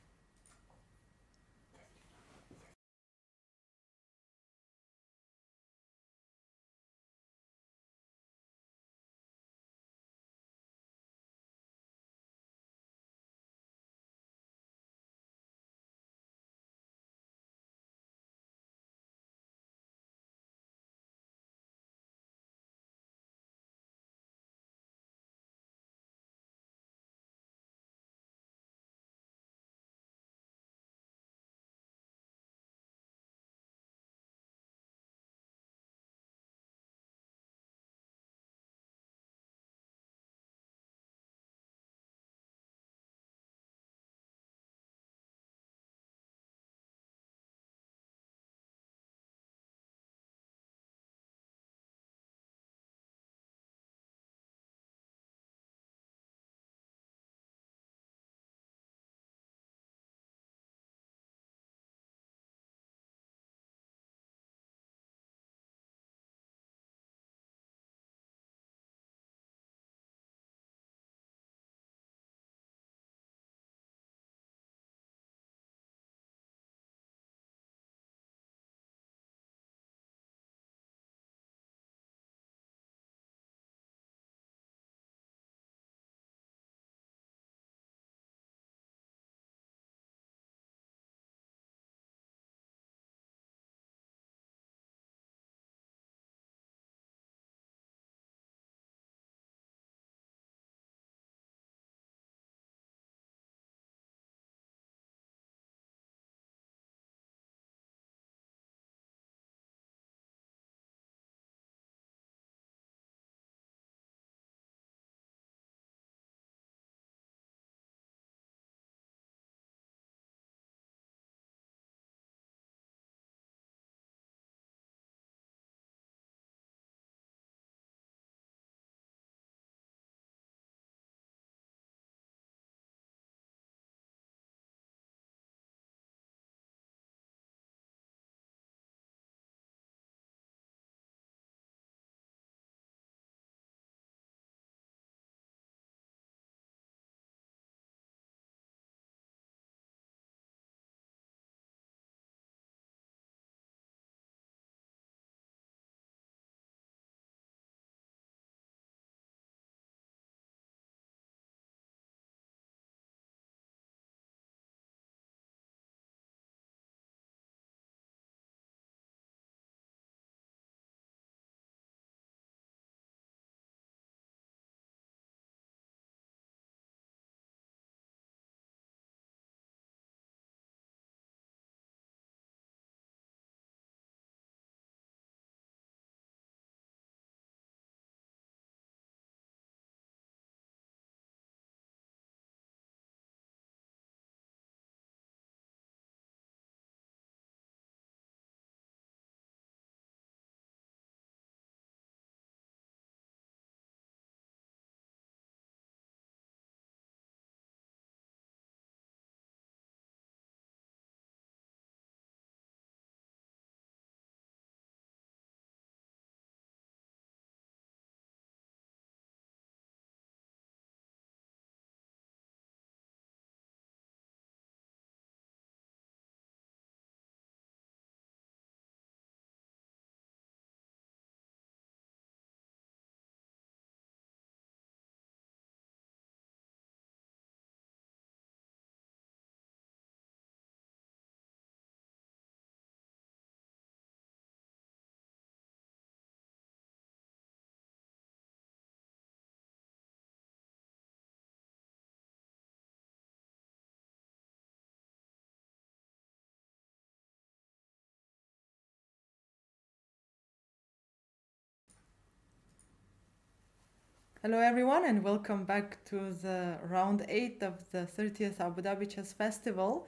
Hello, everyone, and welcome back to the round 8 of the 30th Abu Dhabi Chess Festival.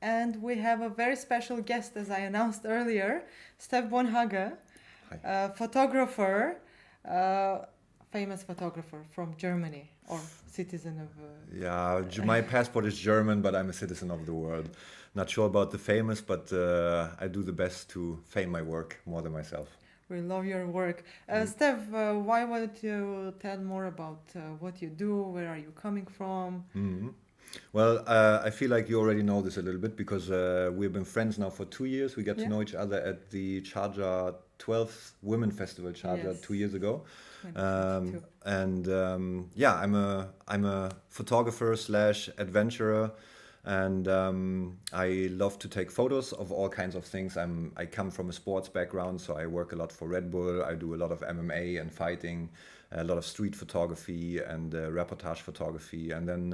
And we have a very special guest, as I announced earlier, Stefan Hooger, Hi. a photographer, uh, famous photographer from Germany, or citizen of. Yeah, my passport is German, but I'm a citizen of the world. Not sure about the famous, but I do the best to fame my work more than myself. We love your work. Steph, why would you tell more about what you do? Where are you coming from? Well, I feel like you already know this a little bit because we've been friends now for 2 years. We got to Yeah. know each other at the Sharjah 12th Women Festival, Sharjah, Yes. 2 years ago. 2022. Yeah, I'm a photographer slash adventurer, and I love to take photos of all kinds of things. I come from a sports background, so I work a lot for Red Bull. I do a lot of MMA and fighting, a lot of street photography and reportage photography. And then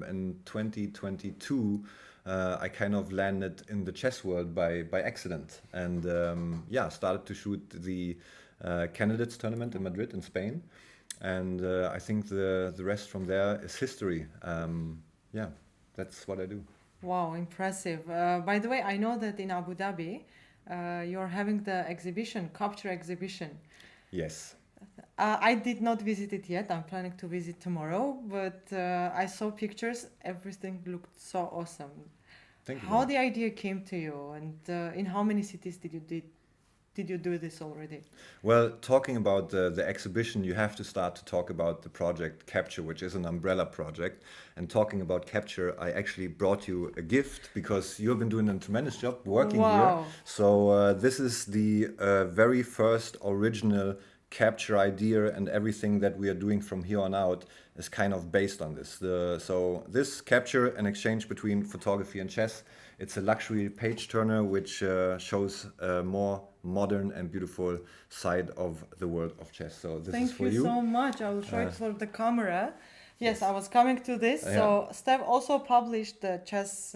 in 2022, I kind of landed in the chess world by accident, and yeah, started to shoot the candidates tournament in Madrid in Spain, and I think the rest from there is history. Yeah, that's what I do. Wow, impressive. By the way, I know that in Abu Dhabi, you're having the exhibition, Capture exhibition. Yes. I did not visit it yet. I'm planning to visit tomorrow, but I saw pictures. Everything looked so awesome. Thank you. How Mom. the idea came to you, and in how many cities did you do this already? Well, talking about the exhibition, you have to start to talk about the project Capture, which is an umbrella project. And talking about Capture, I actually brought you a gift because you've been doing a tremendous job working here. Wow. So this is the very first original Capture idea, and everything that we are doing from here on out is kind of based on this. So this Capture, an exchange between photography and chess. It's a luxury page turner which shows a more modern and beautiful side of the world of chess. So this is Thank for you you. so much. I will show it for the camera. Yes, Yes. I was coming to this. Yeah. So Steph also published the chess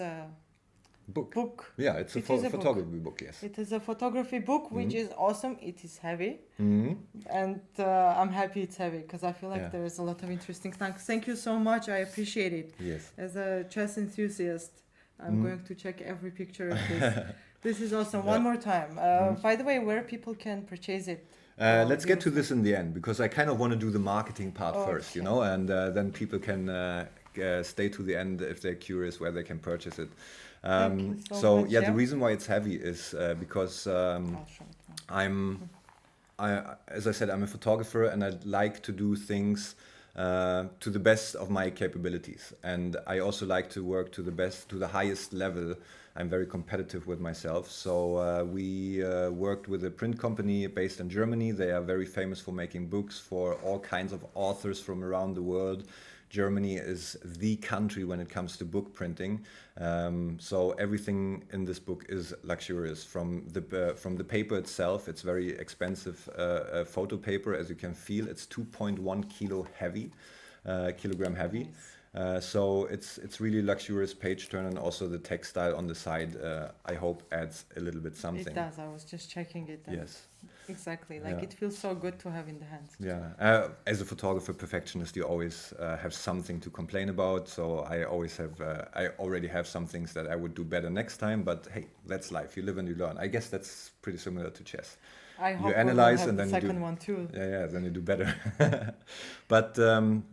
Book. book. Yeah, it's a It is a book. photography book. Yes. It is a photography book, which is awesome. It is heavy, Mhm. and I'm happy it's heavy because I feel like Yeah. there is a lot of interesting things. Thank you so much. I appreciate it. Yes. As a chess enthusiast, I'm going to check every picture of this. This is awesome. One more time. By the way, where people can purchase it? Let's get to this in the end because I kind of want to do the marketing part first, you Okay. know, and then people can stay to the end if they're curious where they can purchase it. Thank you so So much, yeah, yeah. the reason why it's heavy is because I'll show it now. as I said, I'm a photographer and I like to do things to the best of my capabilities. And I also like to work to the best, to the highest level. I'm very competitive with myself. So we worked with a print company based in Germany. They are very famous for making books for all kinds of authors from around the world. Germany is the country when it comes to book printing. So everything in this book is luxurious. From the paper itself, it's very expensive photo paper. As you can feel, it's 2.1 kilogram heavy. So it's really luxurious page turn, and also the textile on the side, I hope adds a little bit something. It does. I was just checking it. And Yes. Exactly. Like Yeah. it feels so good to have in the hands. Yeah, as a photographer perfectionist, you always have something to complain about. So I always have, I already have some things that I would do better next time. But hey, that's life. You live and you learn. I guess that's pretty similar to chess. I hope analyze we'll have and the then you do- second one too. Yeah, then you do better. But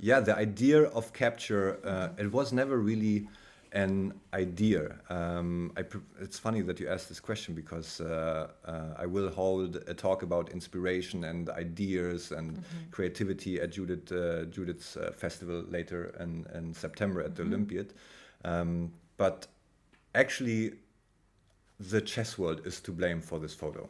yeah, the idea of Capture, it was never really an idea. It's funny that you asked this question because I will hold a talk about inspiration and ideas and creativity at Judith's festival later in September at the Olympiad. But actually, the chess world is to blame for this photo.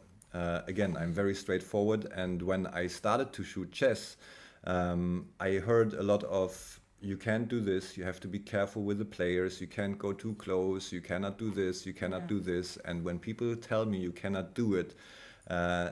Again, I'm very straightforward, and when I started to shoot chess, I heard a lot of, you can't do this, you have to be careful with the players, you can't go too close, you cannot do this, you cannot do this. And when people tell me you cannot do it,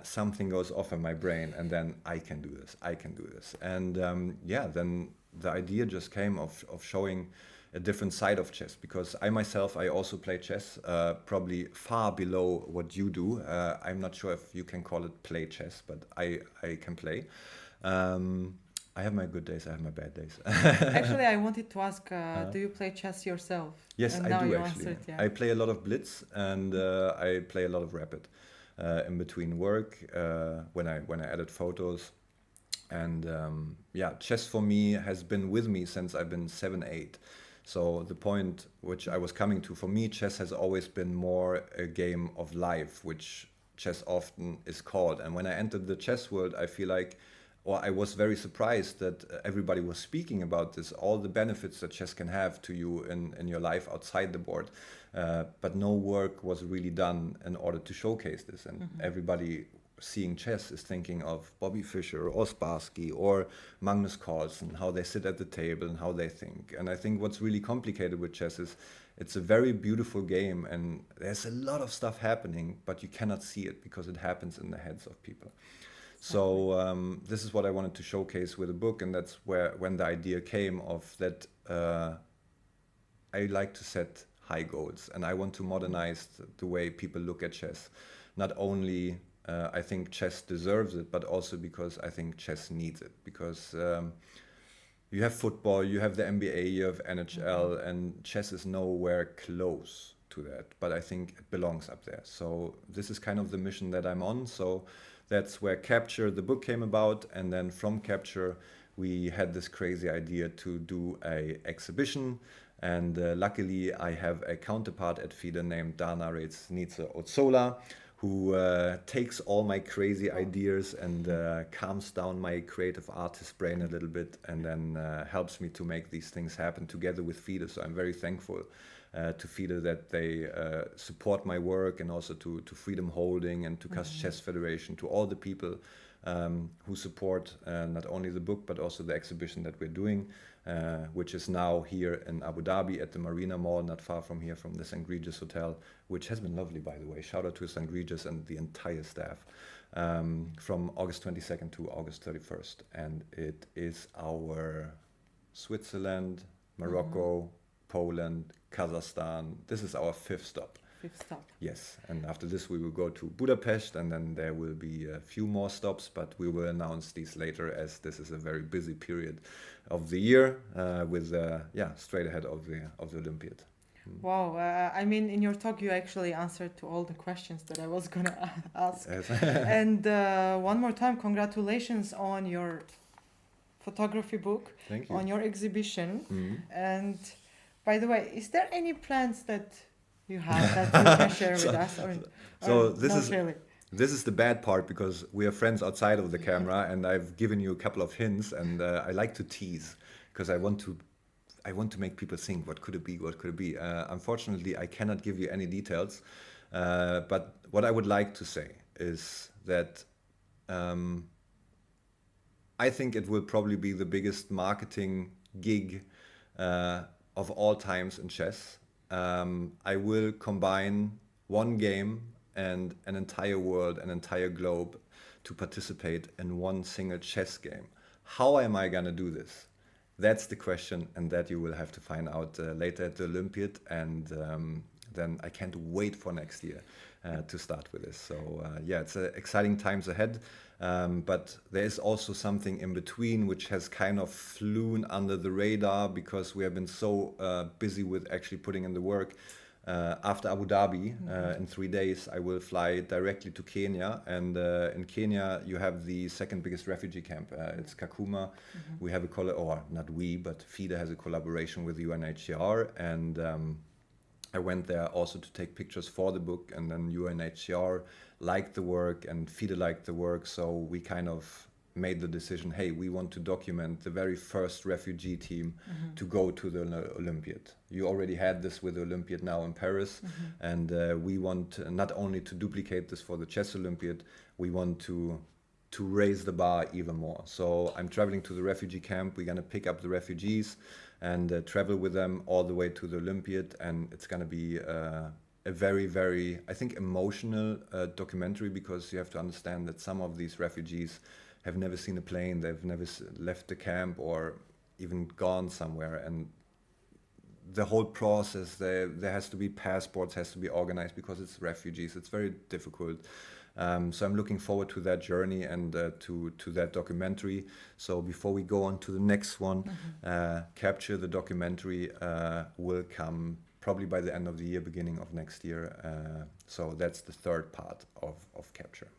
something goes off in my brain, and then I can do this, I can do this. And yeah, then the idea just came of showing a different side of chess, because I myself, I also play chess, probably far below what you do. I'm not sure if you can call it play chess, but I can play. I have my good days, I have my bad days. Actually, I wanted to ask, do you play chess yourself? Yes, And I now do you actually. answered, yeah. I play a lot of Blitz and I play a lot of Rapid in between work when I edit photos. And yeah, chess for me has been with me since I've been 7, 8. So the point which I was coming to, for me, chess has always been more a game of life, which chess often is called. And when I entered the chess world, I feel like, or I was very surprised that everybody was speaking about this, all the benefits that chess can have to you in your life outside the board. But no work was really done in order to showcase this. And everybody seeing chess is thinking of Bobby Fischer or Spassky or Magnus Carlsen, how they sit at the table and how they think. And I think what's really complicated with chess is it's a very beautiful game and there's a lot of stuff happening, but you cannot see it because it happens in the heads of people. So this is what I wanted to showcase with the book, and that's when the idea came of that I like to set high goals and I want to modernize the way people look at chess. Not only I think chess deserves it, but also because I think chess needs it. Because you have football, you have the NBA, you have NHL, and chess is nowhere close to that. But I think it belongs up there. So this is kind of the mission that I'm on. So that's where Capture, the book, came about. And then from Capture, we had this crazy idea to do a exhibition. And luckily, I have a counterpart at FIDE named Dana Reitz-Nitze-Otsola, who takes all my crazy ideas and calms down my creative artist brain a little bit, and then helps me to make these things happen together with FIDE. So I'm very thankful to FIDE that they support my work, and also to Freedom Holding and to Chess Federation, to all the people who support not only the book but also the exhibition that we're doing, which is now here in Abu Dhabi at the Marina Mall, not far from here, from the St. Regis Hotel, which has been lovely, by the way. Shout out to St. Regis and the entire staff, from August 22nd to August 31st. And it is our Switzerland, Morocco, Poland, Kazakhstan. This is our fifth stop. Yes, and after this we will go to Budapest, and then there will be a few more stops, but we will announce these later, as this is a very busy period of the year with straight ahead of the Olympiad. Wow, I mean, in your talk you actually answered to all the questions that I was gonna ask. Yes. And one more time, congratulations on your photography book. Thank you. On your exhibition. And by the way, is there any plans that you have that you can share with us? So or this not is really? This is the bad part, because we are friends outside of the camera, and I've given you a couple of hints, and I like to tease because I want to make people think, what could it be? What could it be? Unfortunately, I cannot give you any details. But what I would like to say is that I think it will probably be the biggest marketing gig of all times in chess. I will combine one game and an entire world, an entire globe, to participate in one single chess game. How am I gonna do this? That's the question, and that you will have to find out later at the Olympiad. And then I can't wait for next year to start with this. So it's exciting times ahead. But there is also something in between which has kind of flown under the radar, because we have been so busy with actually putting in the work. After Abu Dhabi, in 3 days, I will fly directly to Kenya. And in Kenya, you have the second biggest refugee camp. It's Kakuma. We have FIDE has a collaboration with UNHCR. And I went there also to take pictures for the book, and then UNHCR liked the work and FIDE liked the work. So we kind of made the decision, hey, we want to document the very first refugee team to go to the Olympiad. You already had this with the Olympiad now in Paris, and we want not only to duplicate this for the Chess Olympiad, we want to raise the bar even more. So I'm traveling to the refugee camp. We're going to pick up the refugees and travel with them all the way to the Olympiad, and it's going to be a very, very, I think, emotional documentary, because you have to understand that some of these refugees have never seen a plane, they've never left the camp or even gone somewhere, and the whole process, there has to be passports, has to be organized, because it's refugees, it's very difficult. So I'm looking forward to that journey and to that documentary. So before we go on to the next one, Capture, the documentary, will come probably by the end of the year, beginning of next year. So that's the third part of Capture.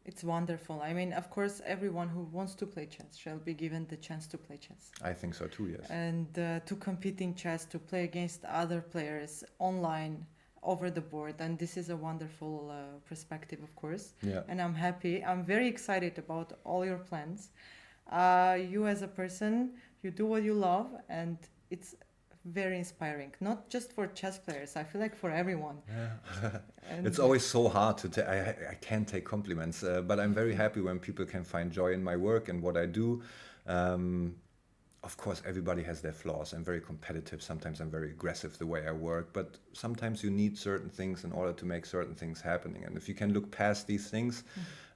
It's wonderful. I mean, of course, everyone who wants to play chess shall be given the chance to play chess. I think so too, yes. And to compete in chess, to play against other players online, over the board. And this is a wonderful perspective, of course. Yeah. And I'm happy. I'm very excited about all your plans. You as a person, you do what you love, and it's very inspiring, not just for chess players. I feel like for everyone. Yeah. And It's always so hard to take. I can't take compliments, but I'm very happy when people can find joy in my work and what I do. Of course, everybody has their flaws. I'm very competitive. Sometimes I'm very aggressive the way I work, but sometimes you need certain things in order to make certain things happening. And if you can look past these things,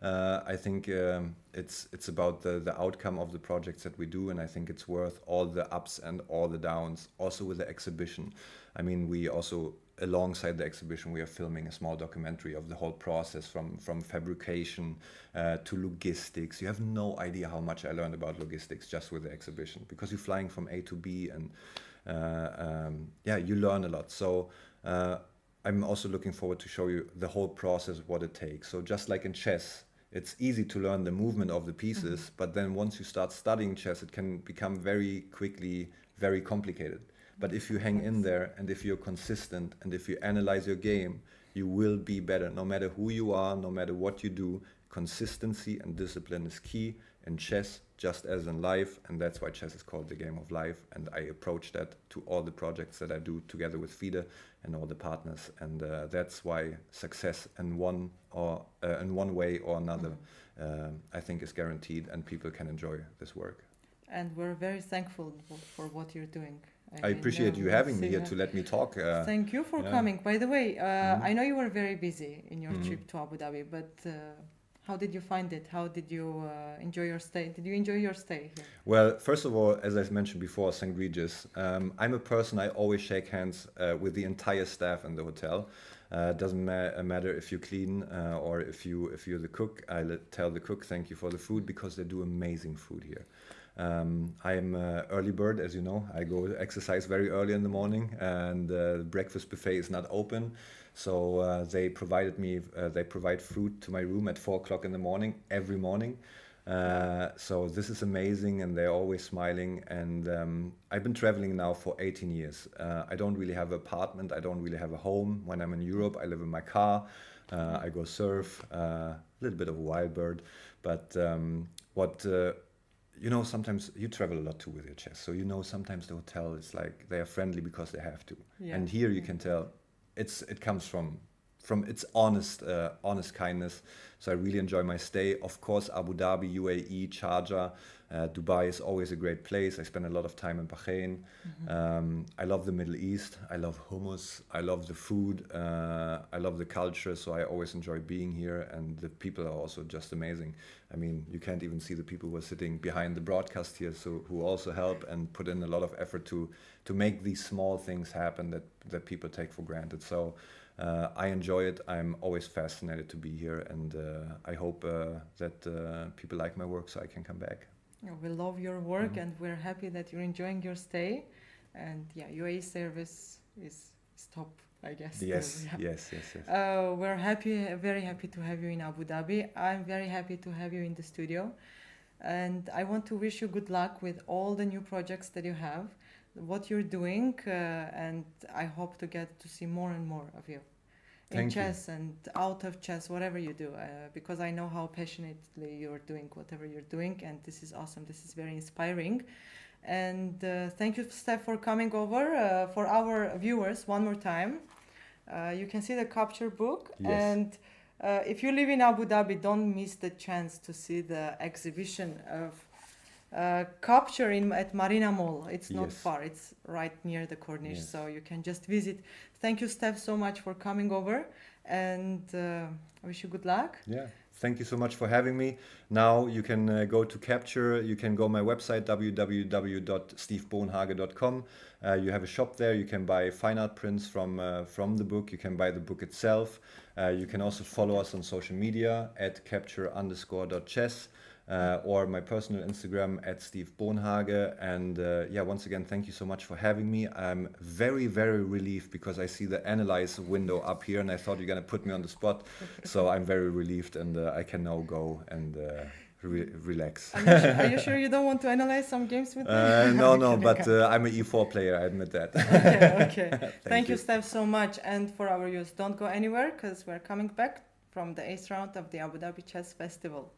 I think it's about the outcome of the projects that we do, and I think it's worth all the ups and all the downs. Also with the exhibition, I mean, we also, alongside the exhibition, we are filming a small documentary of the whole process from fabrication to logistics. You have no idea how much I learned about logistics just with the exhibition, because you're flying from A to B, and yeah, you learn a lot. So I'm also looking forward to show you the whole process, what it takes. So just like in chess, it's easy to learn the movement of the pieces, but then once you start studying chess, it can become very quickly very complicated. But if you hang in there, and if you're consistent, and if you analyze your game, you will be better. No matter who you are, no matter what you do, consistency and discipline is key in chess, just as in life. And that's why chess is called the game of life. And I approach that to all the projects that I do together with FIDE and all the partners. And that's why success in one way or another, I think, is guaranteed, and people can enjoy this work. And we're very thankful for what you're doing. I appreciate you having me here to let me talk. Thank you for coming. By the way, I know you were very busy in your trip to Abu Dhabi, but how did you find it? How did you enjoy your stay? Did you enjoy your stay here? Well, first of all, as I mentioned before, St. Regis, I'm a person, I always shake hands with the entire staff in the hotel. Doesn't matter if you clean or if you're the cook. I tell the cook thank you for the food, because they do amazing food here. I'm an early bird, as you know. I go exercise very early in the morning, and the breakfast buffet is not open. So they provide food to my room at 4 o'clock in the morning, every morning. So this is amazing, and they're always smiling. And I've been traveling now for 18 years. I don't really have an apartment. I don't really have a home. When I'm in Europe, I live in my car. I go surf, a little bit of a wild bird. But you know, sometimes you travel a lot too with your chess. So, you know, sometimes the hotel is like, they are friendly because they have to. Yeah. And here you can tell it comes from its honest kindness. So I really enjoy my stay. Of course, Abu Dhabi, UAE, Sharjah, Dubai is always a great place. I spend a lot of time in Bahrain. I love the Middle East. I love hummus. I love the food. I love the culture. So I always enjoy being here. And the people are also just amazing. I mean, you can't even see the people who are sitting behind the broadcast here, so who also help and put in a lot of effort to make these small things happen that people take for granted. So I enjoy it. I'm always fascinated to be here, and I hope that people like my work, so I can come back. Yeah, we love your work, and we're happy that you're enjoying your stay. And yeah, UAE service is top, I guess. Yes, Yeah. yes. We're very happy to have you in Abu Dhabi. I'm very happy to have you in the studio. And I want to wish you good luck with all the new projects that you have, what you're doing, and I hope to get to see more and more of you in Thank you. chess and out of chess, whatever you do, because I know how passionately you're doing whatever you're doing, and this is awesome. This is very inspiring. And thank you, Steph, for coming over. For our viewers, one more time, you can see the capture book. Yes. And if you live in Abu Dhabi, don't miss the chance to see the exhibition of capture at Marina Mall. It's not Yes. far. It's right near the Corniche, Yes. so you can just visit. Thank you, Steph, so much for coming over. and I wish you good luck. Yeah. Thank you so much for having me. Now you can go to Capture. You can go my website www.stevebohnhage.com. You have a shop there. You can buy fine art prints from the book. You can buy the book itself. You can also follow us on social media at capture_chess. Or my personal Instagram at Steve Bohnhage. And yeah, once again, thank you so much for having me. I'm very, very relieved because I see the analyze window up here and I thought you're going to put me on the spot. So I'm very relieved and I can now go and relax. Are you sure you don't want to analyze some games with me? No, no, but I'm an E4 player, I admit that. Okay. Thank you, Steph, so much. And for our viewers, don't go anywhere because we're coming back from the 8th round of the Abu Dhabi Chess Festival.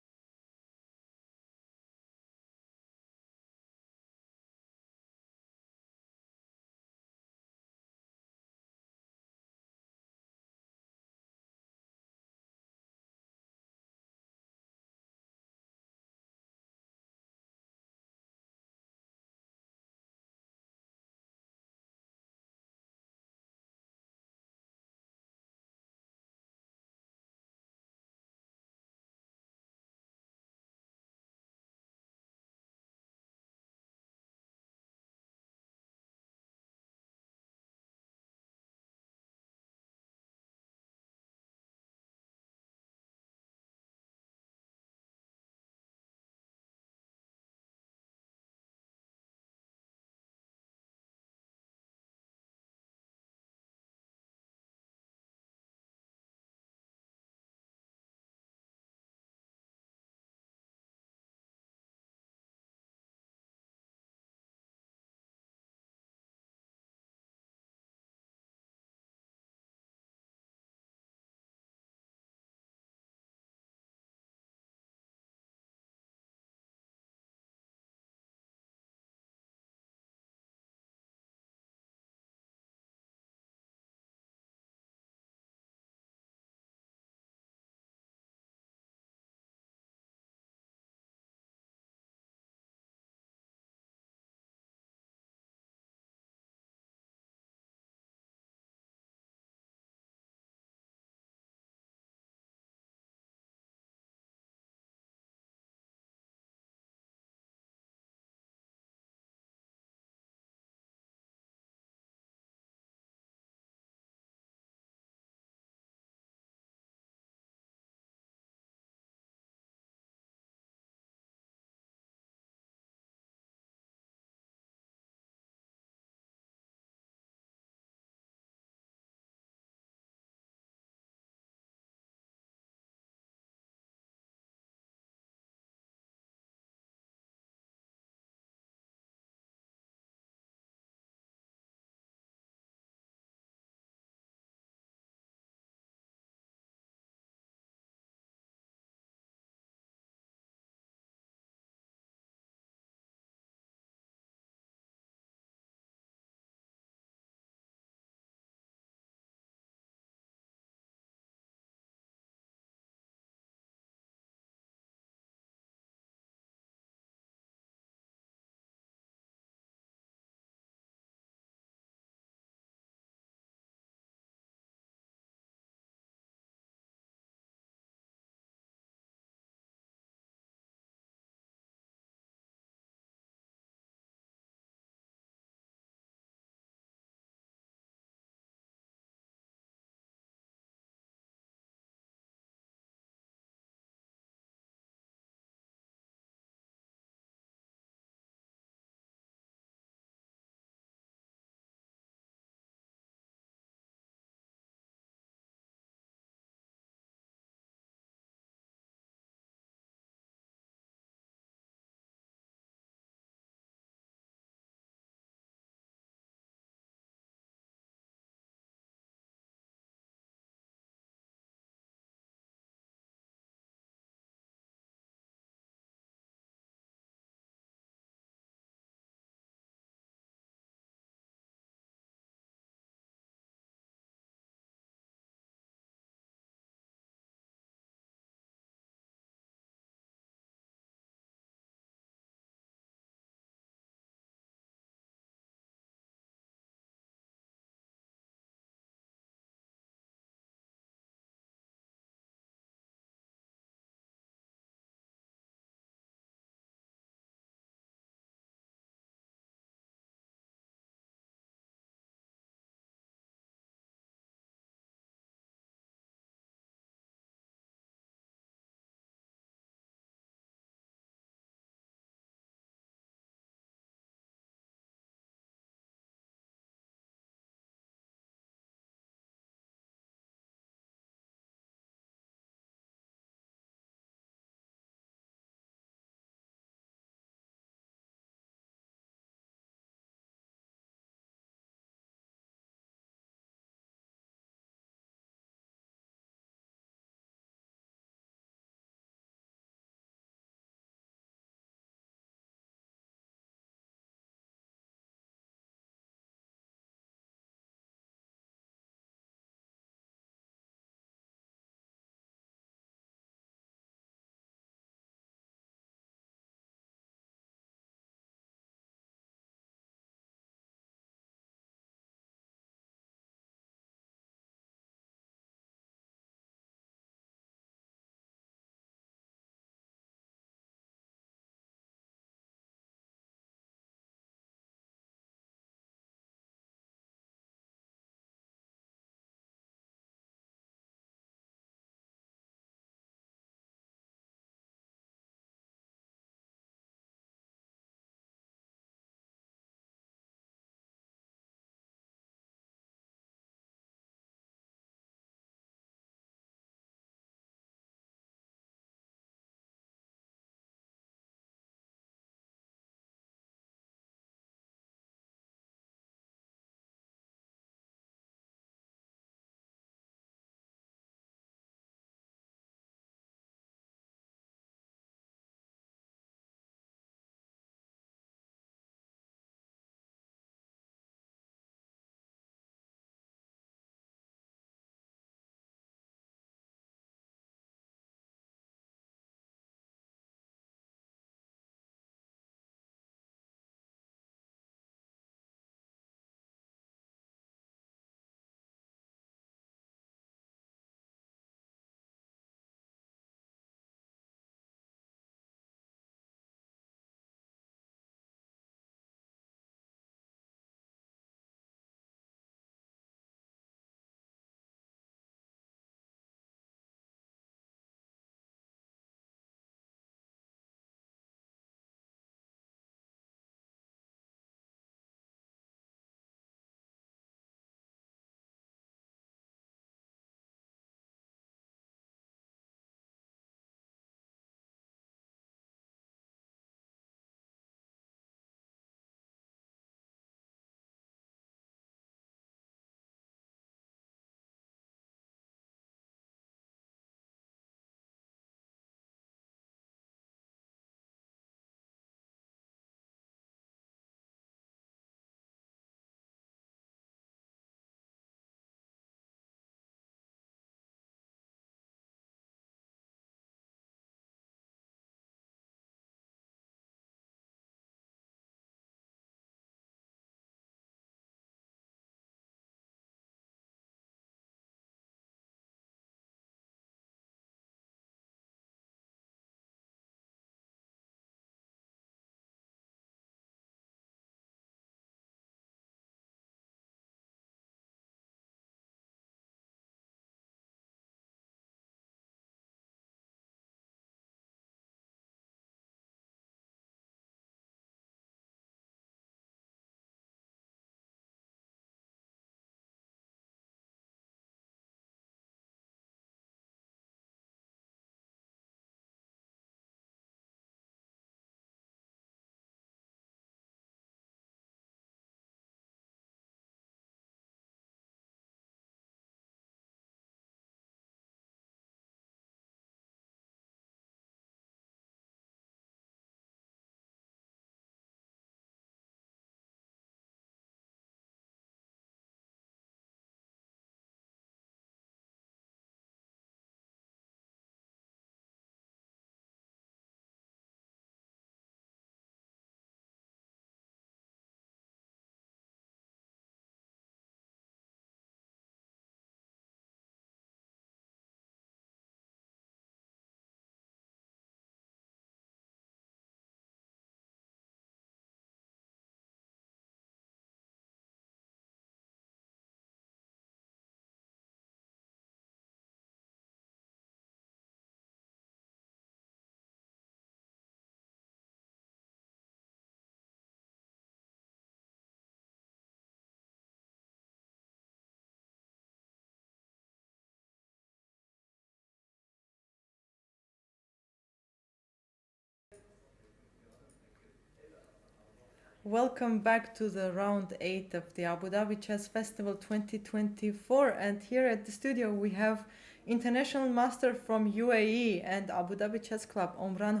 Welcome back to the round 8 of the Abu Dhabi Chess Festival 2024. And here at the studio we have international master from UAE and Abu Dhabi Chess Club, Omran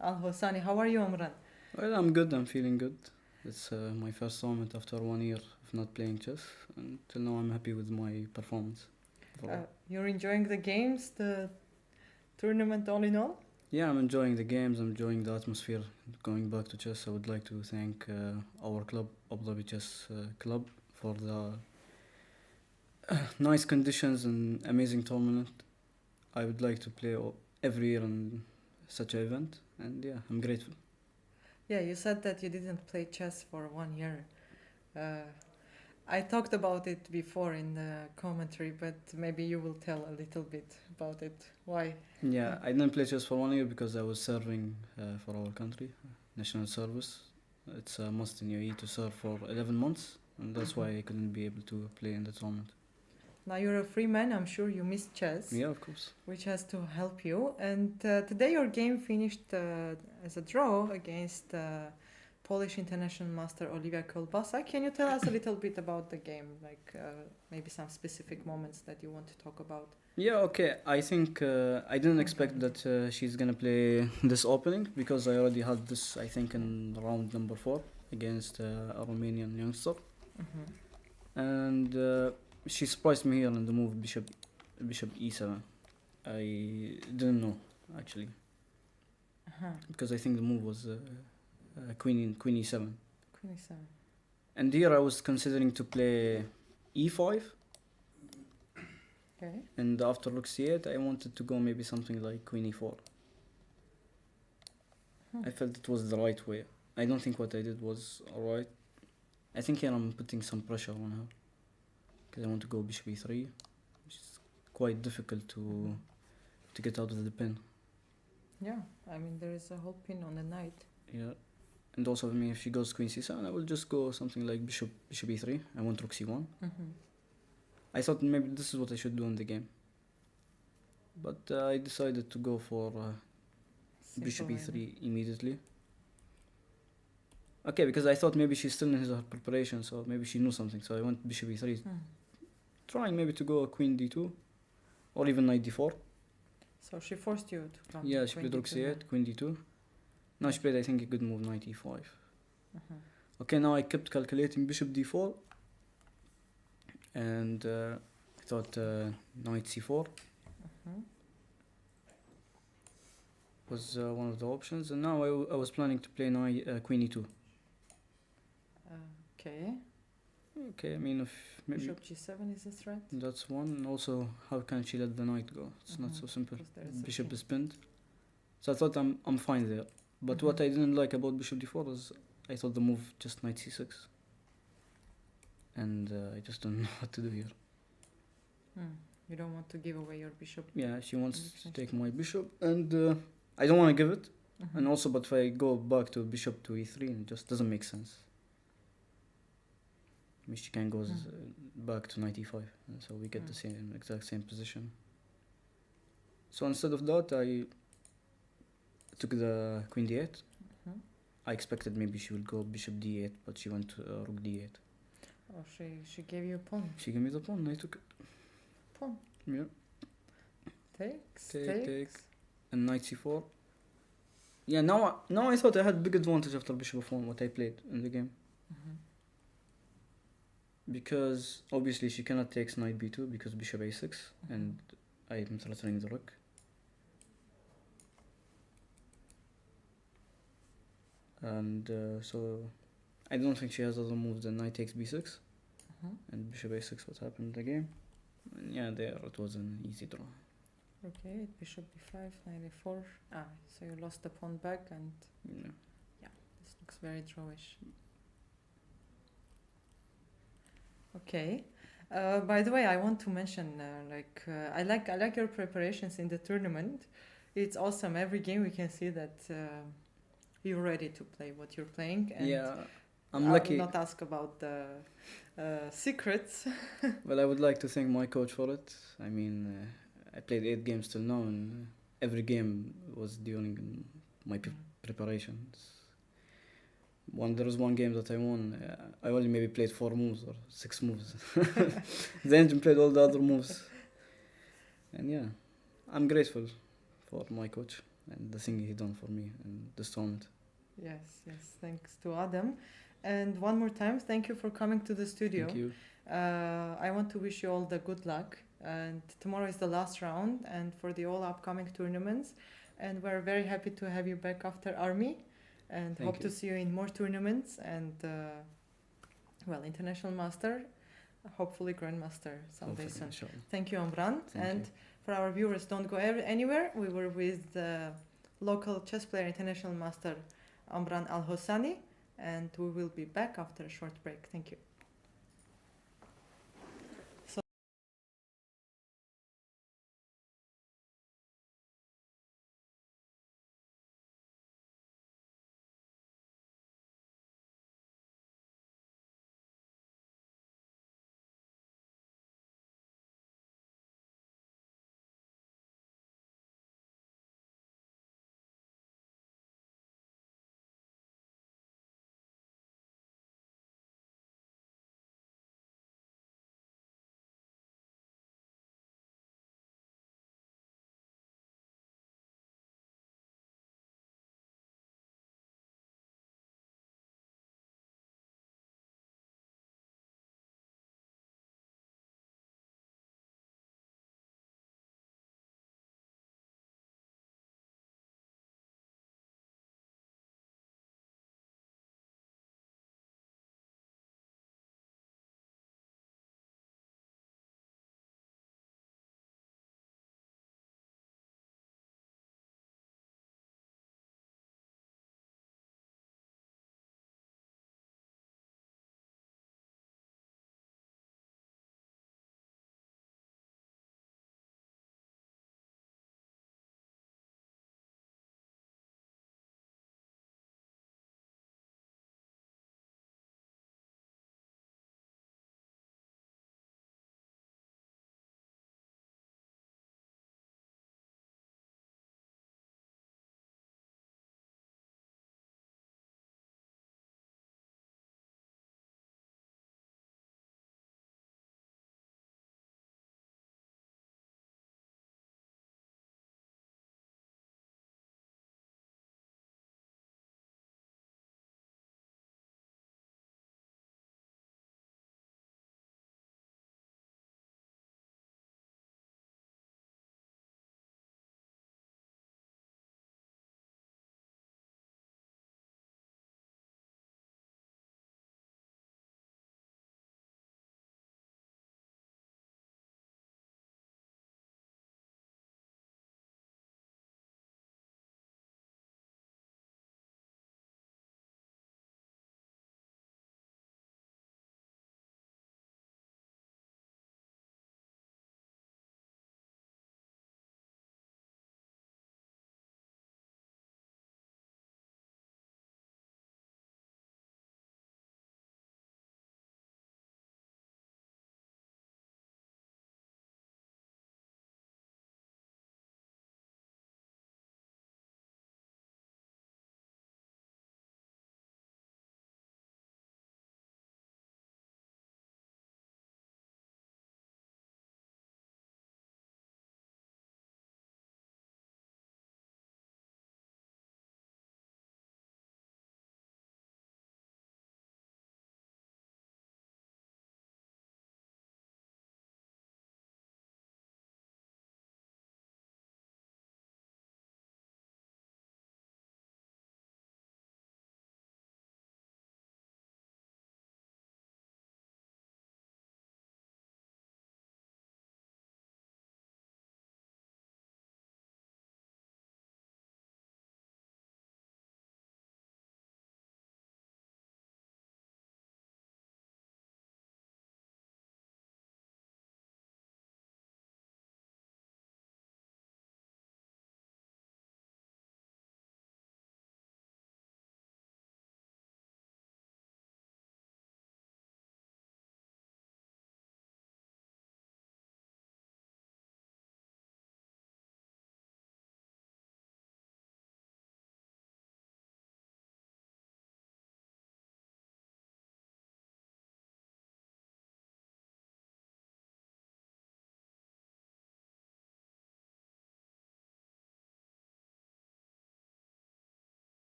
Al Hosani. How are you, Omran? Well, I'm good. I'm feeling good. It's my first tournament after 1 year of not playing chess, and till now I'm happy with my performance. You're enjoying the games, the tournament all in all? Yeah, I'm enjoying the games. I'm enjoying the atmosphere. Going back to chess, I would like to thank our club, Abu Dhabi Chess Club, for the nice conditions and amazing tournament. I would like to play every year in such an event, and yeah, I'm grateful. Yeah, you said that you didn't play chess for 1 year. I talked about it before in the commentary, but maybe you will tell a little bit about it. Why? Yeah, I didn't play chess for 1 year because I was serving for our country, national service. It's a must in UAE to serve for 11 months, and that's why I couldn't be able to play in the tournament. Now you're a free man, I'm sure you miss chess. Yeah, of course. Which has to help you. And today your game finished as a draw against Polish international master Olivia Kolbasa. Can you tell us a little bit about the game, like maybe some specific moments that you want to talk about? Yeah, okay. I think I didn't expect that she's gonna play this opening because I already had this, I think, in round number 4 against a Romanian youngster. And she surprised me here in the move bishop e7. I didn't know, actually, because I think the move was queen e7. Queen e7. And here I was considering to play e5. Okay. And after rook c8, I wanted to go maybe something like queen e4. I felt it was the right way. I don't think what I did was alright. I think here I'm putting some pressure on her because I want to go bishop e3, which is quite difficult to get out of the pin. Yeah, I mean there is a whole pin on the knight. Yeah, and also for me, if she goes queen c7, I will just go something like bishop e3. I want rook c1. I thought maybe this is what I should do in the game, but I decided to go for bishop e3 immediately. Okay, because I thought maybe she's still in her preparation, so maybe she knew something. So I went bishop e3, trying maybe to go queen d2, or even knight d4. So she forced you to come. Yeah, she played rook c8, queen d2. Now she played, I think, a good move, knight e5. Okay, now I kept calculating bishop d4, and I thought knight c4 was one of the options, and now I was planning to play queen e2. Okay. Okay, I mean, if maybe Bishop g7 is a threat. that's one, and also how can she let the knight go? It's not so simple. Bishop is pinned, so I thought I'm fine there. But what I didn't like about bishop d4 is I thought the move just knight c6, and I just don't know what to do here. You don't want to give away your bishop. Yeah, she wants to take my bishop, and I don't want to give it. And also, but if I go back to bishop to e3, it just doesn't make sense. I mean, she can go back to knight e5, and so we get the exact same position. So instead of that, I took the queen d8. I expected maybe she would go bishop d8, but she went rook d8. Oh, she gave you a pawn. She gave me the pawn, I took it. Pawn. Yeah. Takes. And knight c4. Yeah, now I thought I had big advantage after bishop f1, what I played in the game. Because obviously she cannot take knight b2 because bishop a6, and I am threatening the rook. And so I don't think she has other moves than knight takes b6 and bishop a6, what happened in the game. And yeah, there it was an easy draw. Okay, bishop b5, knight a4. So you lost the pawn back, and yeah, this looks very drawish. Okay. By the way, I want to mention, I like your preparations in the tournament. It's awesome. Every game we can see that you're ready to play what you're playing. And yeah, I'm lucky. I will not ask about the secrets. Well, I would like to thank my coach for it. I mean, I played 8 games till now, and every game was during my preparations. There was one game that I won. I only maybe played 4 moves or 6 moves. The engine played all the other moves. And yeah, I'm grateful for my coach and the thing he done for me in this tournament. Yes, yes. Thanks to Adam. And one more time, thank you for coming to the studio. Thank you. I want to wish you all the good luck. And tomorrow is the last round, and for the all upcoming tournaments. And we're very happy to have you back after Army, and Thank hope to you. see you in more tournaments and well, international master, hopefully grandmaster someday Hopefully, soon. inshallah. Thank you, Omran. Thank And you. for our viewers, don't go anywhere. We were with the local chess player, international master Omran Al Hosani, and we will be back after a short break. Thank you.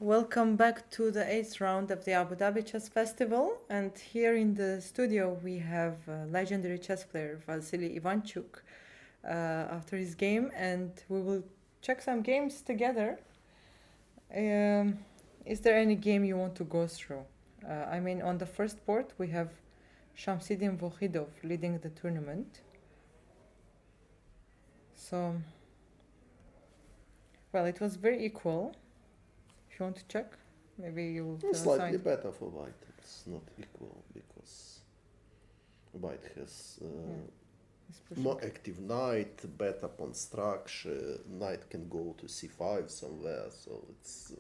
Welcome back to the 8th round of the Abu Dhabi Chess Festival. And here in the studio, we have legendary chess player Vasily Ivanchuk after his game, and we will check some games together. Is there any game you want to go through? I mean, on the first board, we have Shamsidin Vohidov leading the tournament. So, well, it was very equal. If you want to check, maybe you will tell us Slightly how it- better for white. It's not equal because white has it's pushing. more active knight, better pawn structure. Knight can go to c5 somewhere, so it's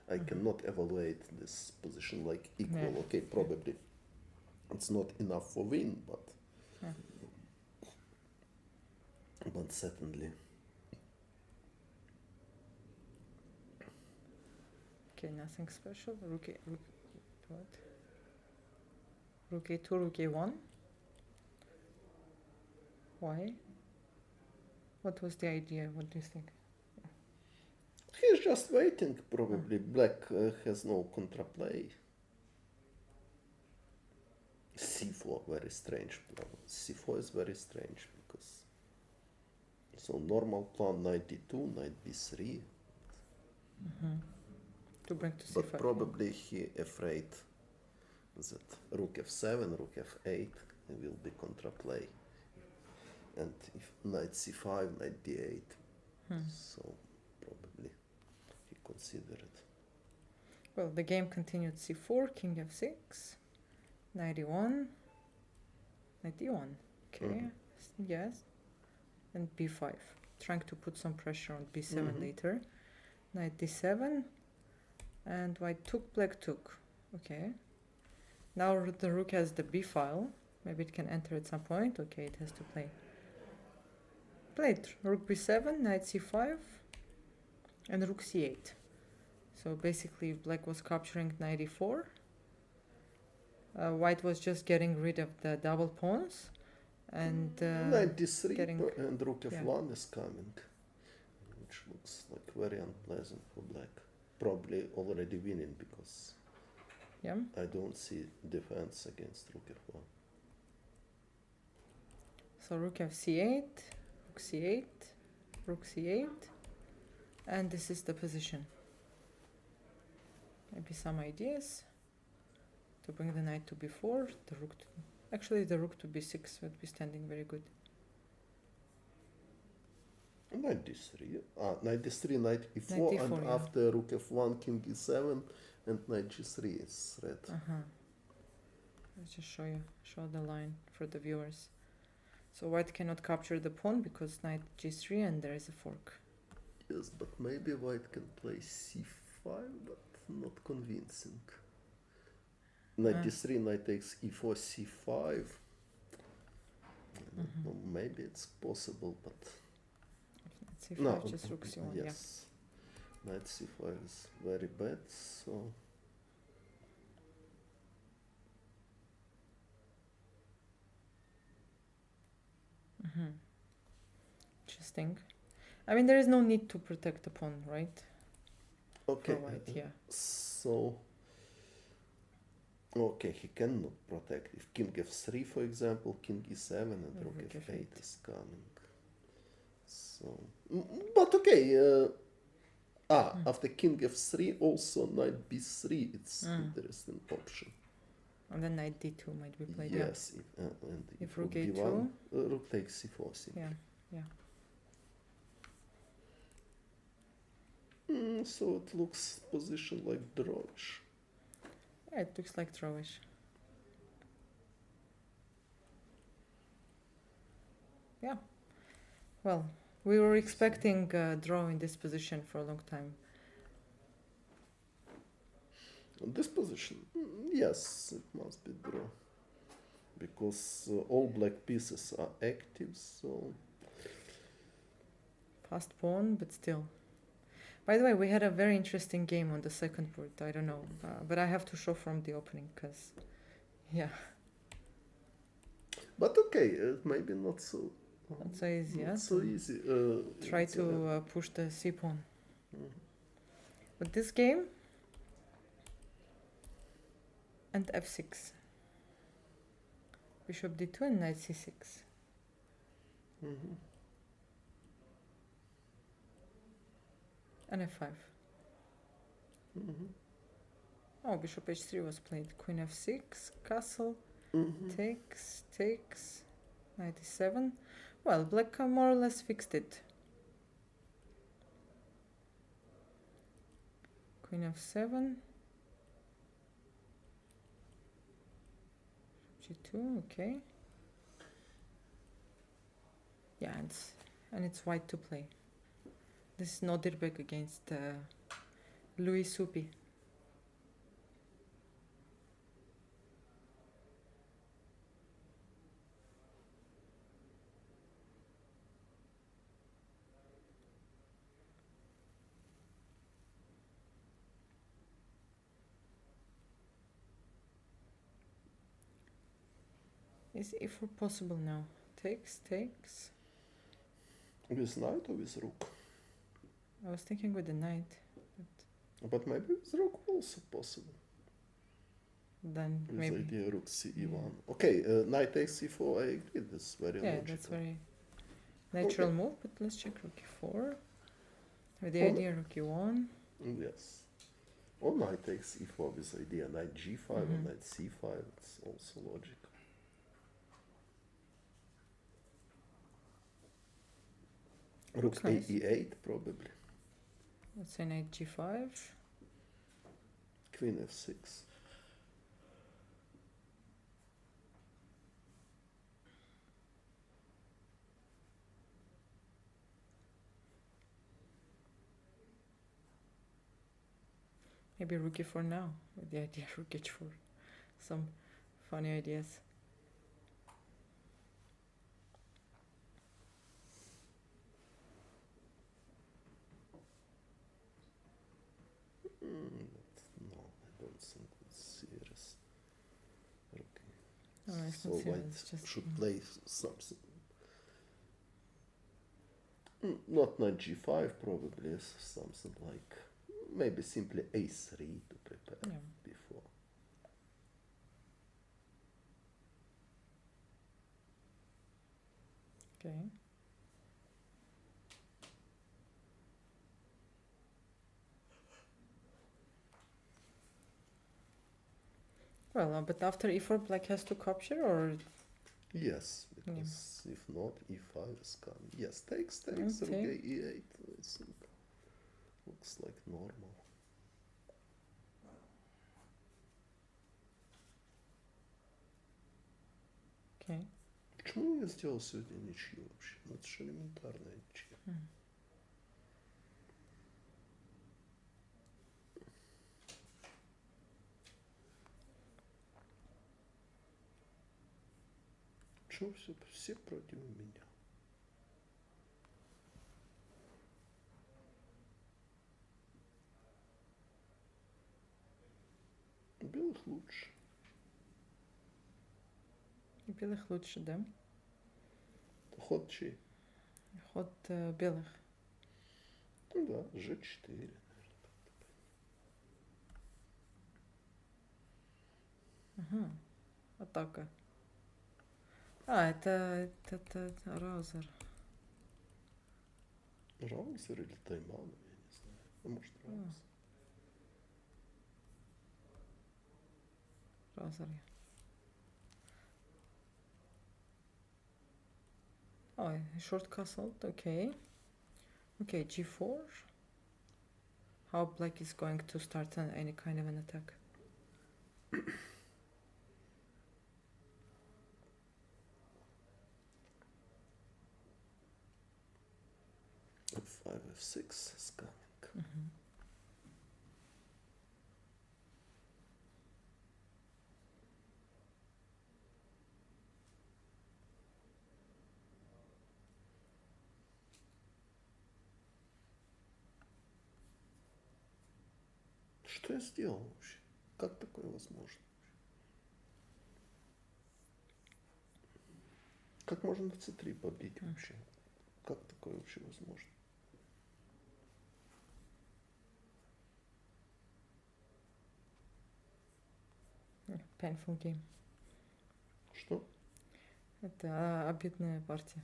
I cannot evaluate this position like equal. Yeah. Okay, probably it's not enough for win, Yeah. but certainly. Okay, nothing special. Rook what? Rook a2, rook a1. Why? What was the idea? What do you think? He's just waiting. Probably black has no contraplay. c4 very strange plan. c4 is very strange because so normal plan knight d2, knight b3, To bring to c5. but probably he afraid that rook f7, rook f8 will be contraplay, and if knight c5, knight d8, so probably he considered. Well, the game continued c4, king f6, knight e1, knight e1. Okay, yes. And b5, trying to put some pressure on b7 later. Knight d7, and white took, black took. Okay. Now the rook has the b file. Maybe it can enter at some point. Okay, it has to play. Played rook b7, knight c5, and rook c8. So basically, black was capturing knight e4. White was just getting rid of the double pawns, and Knight d3 getting- and rook yeah. f1 is coming, which looks like very unpleasant for black. Probably already winning because yeah. I don't see defense against rook f1. So rook f c8, rook c8, rook c8, and this is the position. Maybe some ideas to bring the knight to b4, the rook to, actually the rook to b6 would be standing very good. Knight d3, knight d3, knight e4, Knight and d4, yeah. after rook f1, king e7, and knight g3 is threat. Let's just show the line for the viewers. So white cannot capture the pawn because knight g3 and there is a fork. Yes, but maybe white can play c5, but not convincing. Knight d3, knight takes e4, c5. I don't know, maybe it's possible, but Knight c5, no. just rook c1, Yes, knight c5 is very bad. So Interesting. I mean, there is no need to protect the pawn, right? okay, For white, yeah. So okay, he cannot protect. If king f3, for example, king e7 and rook rook f8 f8. is coming. So, but okay. After king f3, also knight b3. It's interesting option. And then knight d2 might be played. Yes, and If rook rook a2, b1, rook takes c4. Simply. Yeah. So it looks position like drawish. Yeah, it looks like drawish. Yeah. Well, we were expecting a draw in this position for a long time. This position, yes, it must be draw. Because all black pieces are active, so Fast pawn, but still. By the way, we had a very interesting game on the second board. I don't know, but I have to show from the opening because, yeah, but okay, maybe not so not so easy. not Yeah, so to easy. try it's, to push the c pawn. But this game, and f6. Bishop d2 and knight c6. Mm-hmm. And f5. Mm-hmm. Oh, bishop h3 was played. Queen f6, castle, Mm-hmm. takes, knight e7. Well, black more or less fixed it. Queen f7. g2, okay. Yeah, and it's white to play. This is Nodirbeck against Louis Supi. Is e4 possible now? Takes. With knight or with rook? I was thinking with the knight, But maybe with rook also possible. then With maybe. idea rook c1. Okay, knight takes c4, I agree, that's very Yeah, logical. that's very natural Okay. move, but let's check rook e4. With the Oh, idea rook e1. Yes. Or knight takes e4 with idea knight g5 or Mhm. knight c5, it's also logical. Rook nice. e8 probably. Let's say knight g5. Queen f6. Maybe rook e4 now with the idea rook h4. Some funny ideas. But no, I don't think it's serious. Okay. No, it's So not serious. white It's just should play something. Not knight g5 probably, something like maybe simply a3 to prepare yeah. before. Okay. Well, but after e4, black has to capture, or Yes, because if not, e5 is coming. Yes, takes, rook Okay. e8, I think. Looks like normal. okay. Почему я сделал сегодня ничью вообще? Ну, это же элементарная ничья. Почему все против меня? У белых лучше. У белых лучше, да? Ход чей? Ход белых. Ну да, g4. Ага. Атака. А, это Раузер. Раузер или Тайман, я не знаю. А может Раузер. Раузер. Oh, short castle. Okay. Okay, g4. How black is going to start any kind of an attack? f5, f6 is coming. Что я сделал вообще? Как такое возможно? Как можно c3 побить вообще? Как такое вообще возможно? Painful game. Что? Это обидная партия.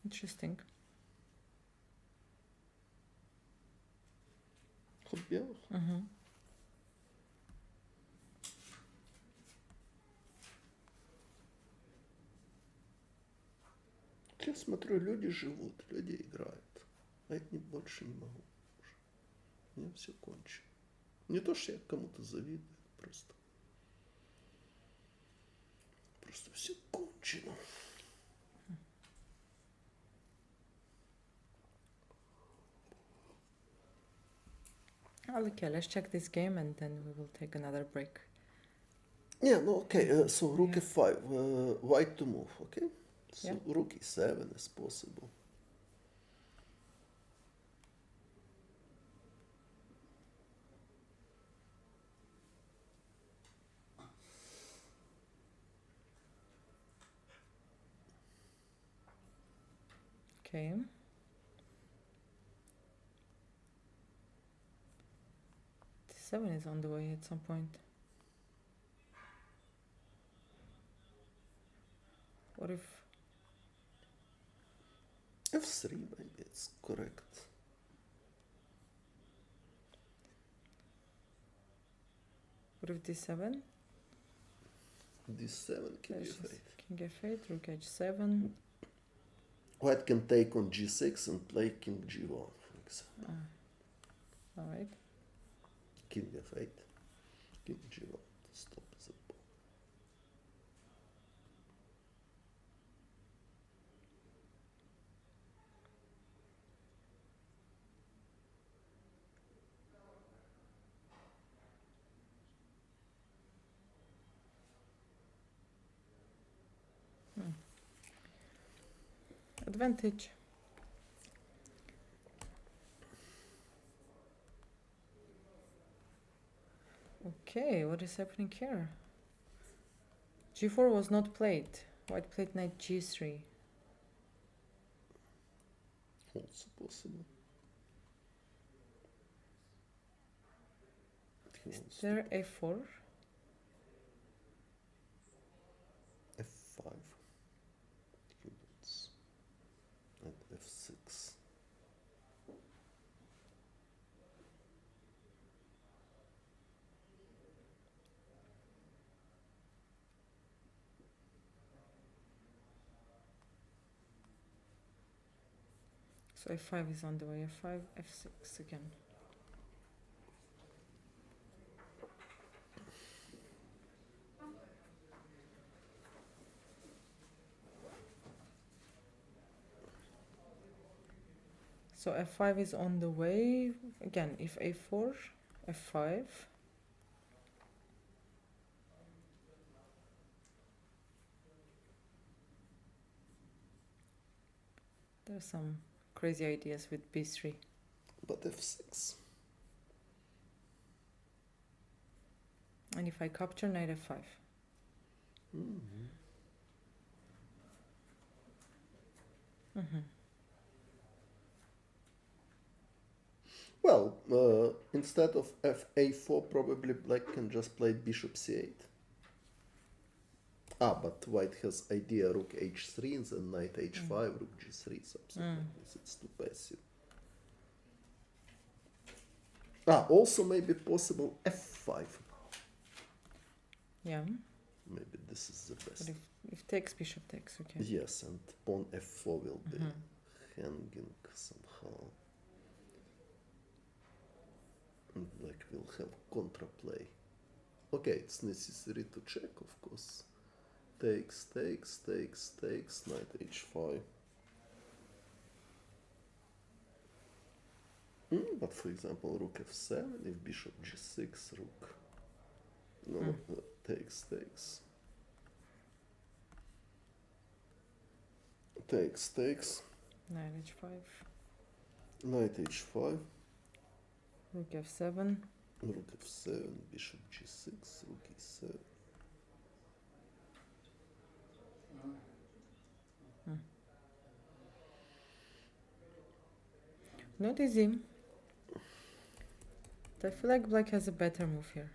Interesting. Ход белых? Мгм. Я смотрю, люди живут, люди играют. А я больше не могу. Уже. У меня все кончено. Не то, что я кому-то завидую, просто. Просто все кончено. Okay, let's check this game and then we will take another break. Yeah, no, okay. So rook Yeah. f5, white to move, okay? So Yeah. rook e7 is possible. Okay. D7 is on the way at some point. What if f3 maybe it's correct. D7? d7, king Let's f8. just King f8, rook h7. White can take on g6 and play king g1, for example. All right. King f8, king g1 to stop the ball. Advantage. Okay, what is happening here? G4 was not played. White played knight G3. Also possible. He Is wants there A4? f5. He wants and f6. So A5 is on the way. F5, F6 again. So F5 is on the way. Again, if A4, F5. There are some crazy ideas with B3. But f6. And if I capture knight F5. Mm-hmm. Mm-hmm. Well, instead of a4, probably black can just play bishop c8. Ah, but white has idea rook h3 and then knight h5, rook g3, something like this. It's too passive. Ah, also maybe possible f5. Yeah. Maybe this is the best. But if takes, bishop takes, okay. Yes, and pawn f4 will be hanging somehow. And black will have contraplay. Okay, it's necessary to check, of course. Takes, takes, takes, takes, knight h5. But for example, rook f7, if bishop g6, rook. No, takes, takes. Takes, takes. Knight h5, Knight h5. rook f7. Rook f7, bishop g6, rook e7. Not easy. I feel like black has a better move here.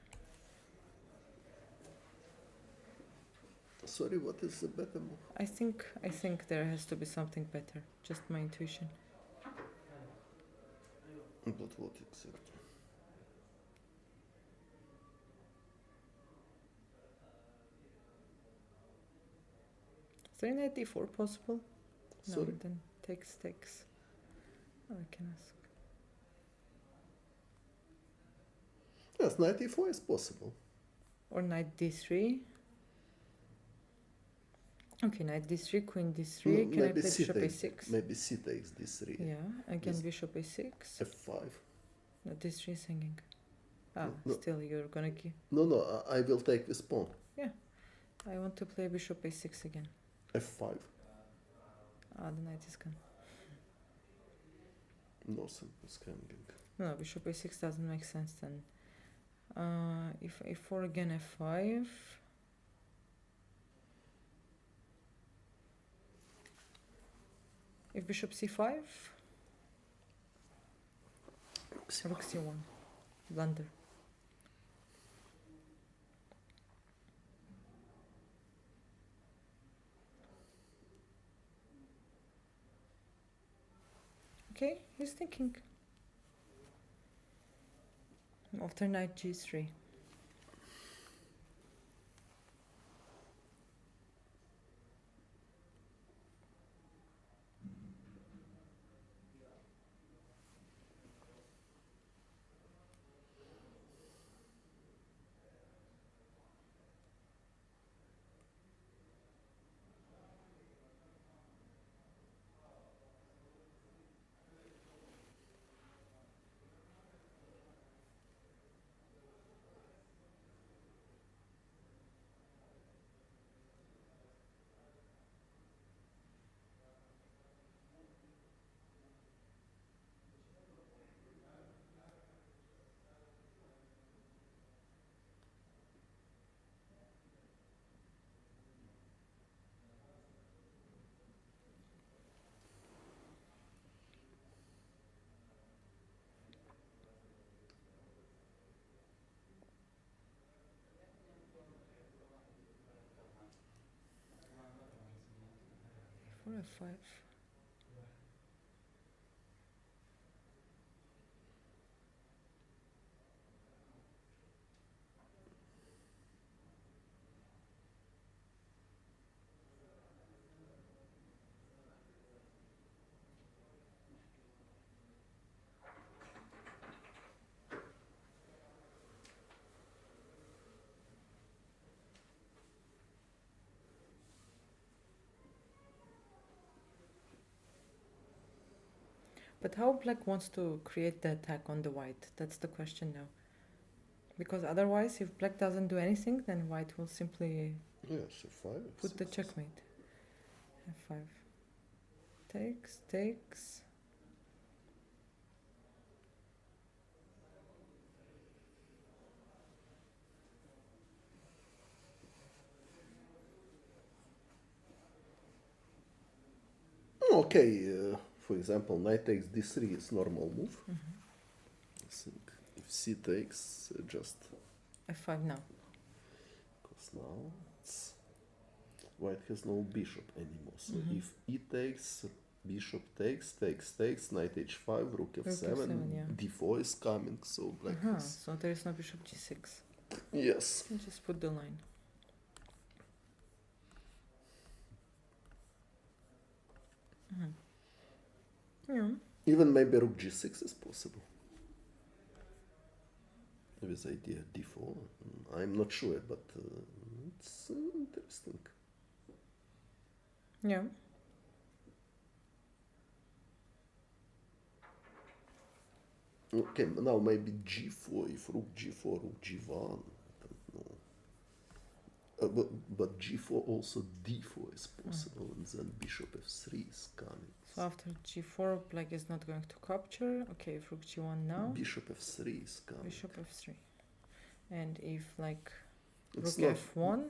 Sorry, what is the better move? I think there has to be something better. Just my intuition. But what exactly? Is there knight d4 possible? No, Sorry? then takes. Oh, I can ask. Yes, knight e4 is possible. Or knight d3. Okay, knight d3, queen d3. No, Can I maybe play c bishop takes, a6? maybe c takes d3. Yeah, again Yes. bishop a6. f5. No, d3 is hanging. Ah, No. still you're gonna give. No, I will take this pawn. I want to play bishop a6 again. f5. Ah, the knight is gone. Nothing is hanging. No, bishop a6 doesn't make sense then. If a4 again, f5. If bishop c5. Rook c1. Blunder. Okay, he's thinking. After knight g3. For f5. But how black wants to create the attack on the white? That's the question now. Because otherwise, if black doesn't do anything, then white will simply Yes, f5. put the f6. checkmate. f5. Takes. Okay, for example, knight takes d3 is normal move. I think if c takes, just f5 now. because now it's white has no bishop anymore. So if e takes, bishop takes, knight h5, rook f7, f7, yeah. d4 is coming. So black has So there is no bishop g6. yes. Just put the line. Yeah. Even maybe rook g6 is possible. With idea d4. I'm not sure, but it's interesting. Yeah. Okay, now maybe g4, if rook g4, rook g1, I don't know. But g4 also d4 is possible, and then bishop f3 is coming. So after g4, black is not going to capture. Okay, if rook g1 now, Bishop f3 is coming. bishop f3. And if like It's rook not f1,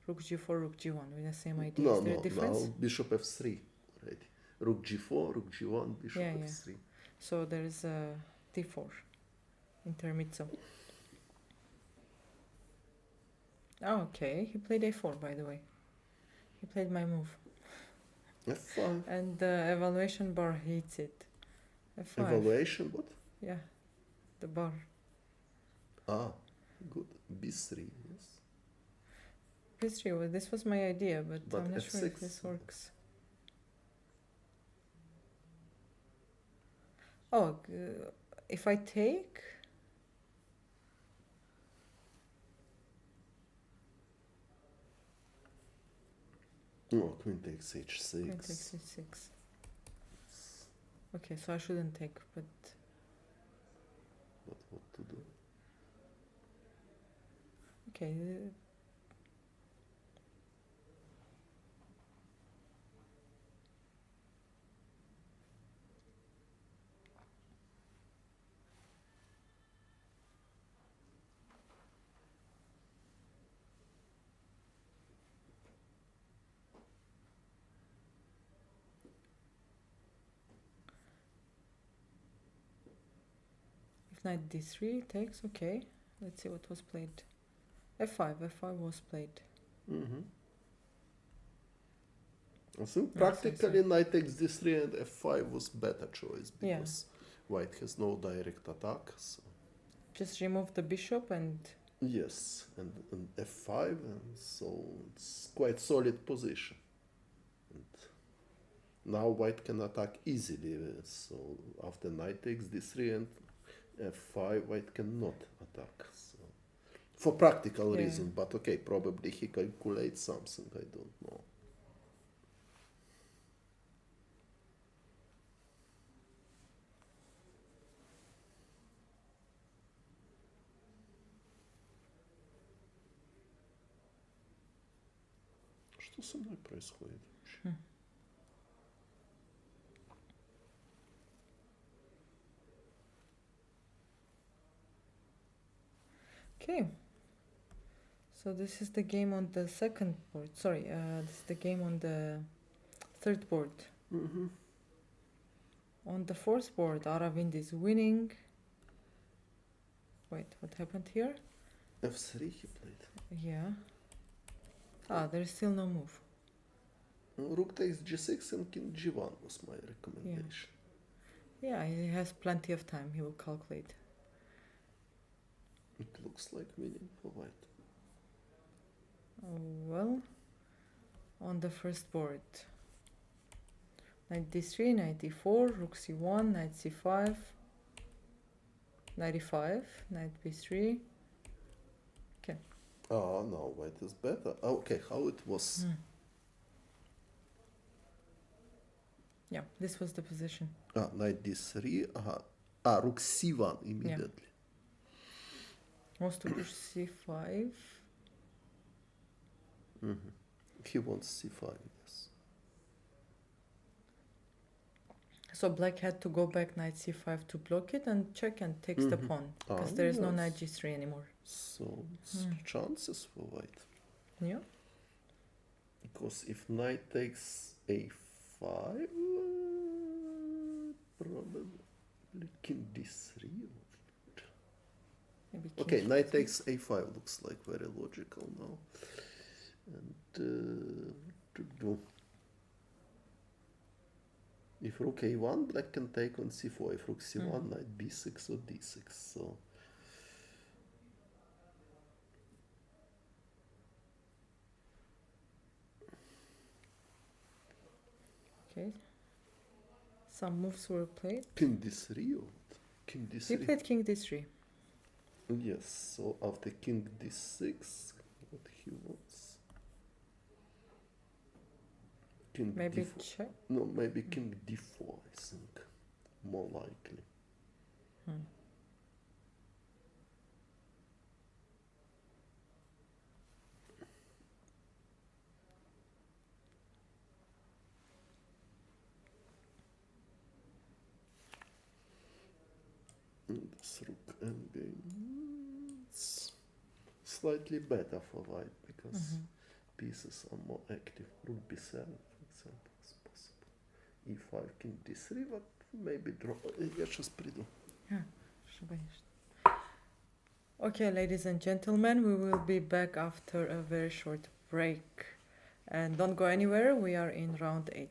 rook g4, rook g1 with the same idea. no Is there a no difference? now bishop f3 already. Rook g4, rook g1, bishop Yeah, yeah. f3. So there is a d4 intermezzo. Oh, okay, he played a4 by the way. He played my move. f5. And the evaluation bar hates it. f5. Evaluation what? Yeah, the bar. Ah, good. b3, yes. b3, well, this was my idea, but But I'm not sure if f6. this works. Oh, if I take... No, queen takes h6. Queen takes h6. Okay, so I shouldn't take, but But what to do? okay. If knight d3 takes, okay. Let's see what was played. f5, f5 was played. Mm-hmm. I think Yes, practically knight takes d3 and f5 was better choice Yeah. because white has no direct attack. So. Just remove the bishop and Yes, and f5, and so it's quite solid position. And now white can attack easily. So after knight takes d3 and f5, white cannot attack. So for practical Yeah. reason, but okay, probably he calculates something. I don't know. Что со мной происходит вообще? okay. So this is the game on the second board. Sorry, this is the game on the third board. Mm-hmm. On the fourth board, Aravind is winning. Wait, what happened here? f3 he played. Yeah. Ah, there's still no move. Rook takes g6 and king g1 was my recommendation. Yeah, he has plenty of time. He will calculate. It looks like winning for white. Well, on the first board, knight d3, knight d4, rook c1, knight c5, knight e5, knight b3. Ah, no, white is better. Ah, okay, how it was. Yeah, this was the position. Ah, knight d3. Ah, rook c1 immediately. Wants to push c5. Mm-hmm. He wants c5, yes. So black had to go back knight c5 to block it and check and takes the pawn because Ah, there is no yes. knight g3 anymore. So it's chances for white. Yeah. Because if knight takes a5, probably king d3. Maybe king Okay, knight g3. takes a5 looks like very logical now. And what to do? If rook a1, black can take on c4. If rook c1, knight b6 or d6. So Okay. Some moves were played. king d3 or what? King He d3. played king d3. Yes. So after king d6, what he wants? King Maybe d4. check. No, maybe king d4. I think more likely. This rook endgame. It's slightly better for white because pieces are more active. Rook b7, for example, is possible. e5, king d3, but maybe draw. Я сейчас приду. Okay, ladies and gentlemen, we will be back after a very short break. And don't go anywhere, we are in round 8.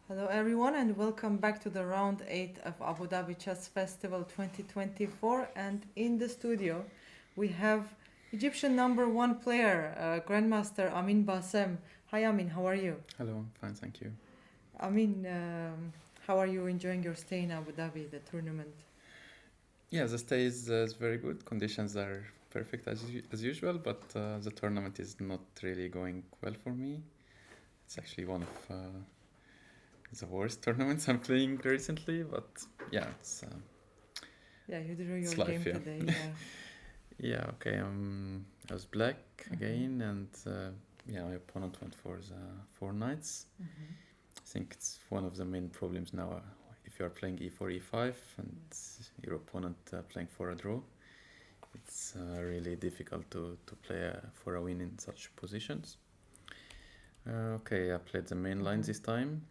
Hello everyone and welcome back to the round 8 of Abu Dhabi Chess Festival 2024, and in the studio we have Egyptian number 1 player, Grandmaster Amin Bassem. Hi Amin, how are you? Hello, fine, thank you. Amin, how are you enjoying your stay in Abu Dhabi, the tournament? Yeah, the stay is very good. Conditions are perfect as usual, but the tournament is not really going well for me. It's actually one of the worst tournaments I'm playing recently, but yeah, it's Yeah, you drew your it's game life, yeah. today. Yeah. yeah. Okay, I was black again, and yeah, my opponent went for the 4 knights. think it's one of the main problems now. If you are playing e4, e5, and your opponent playing for a draw, it's really difficult to play for a win in such positions. Okay, I played the main line this time.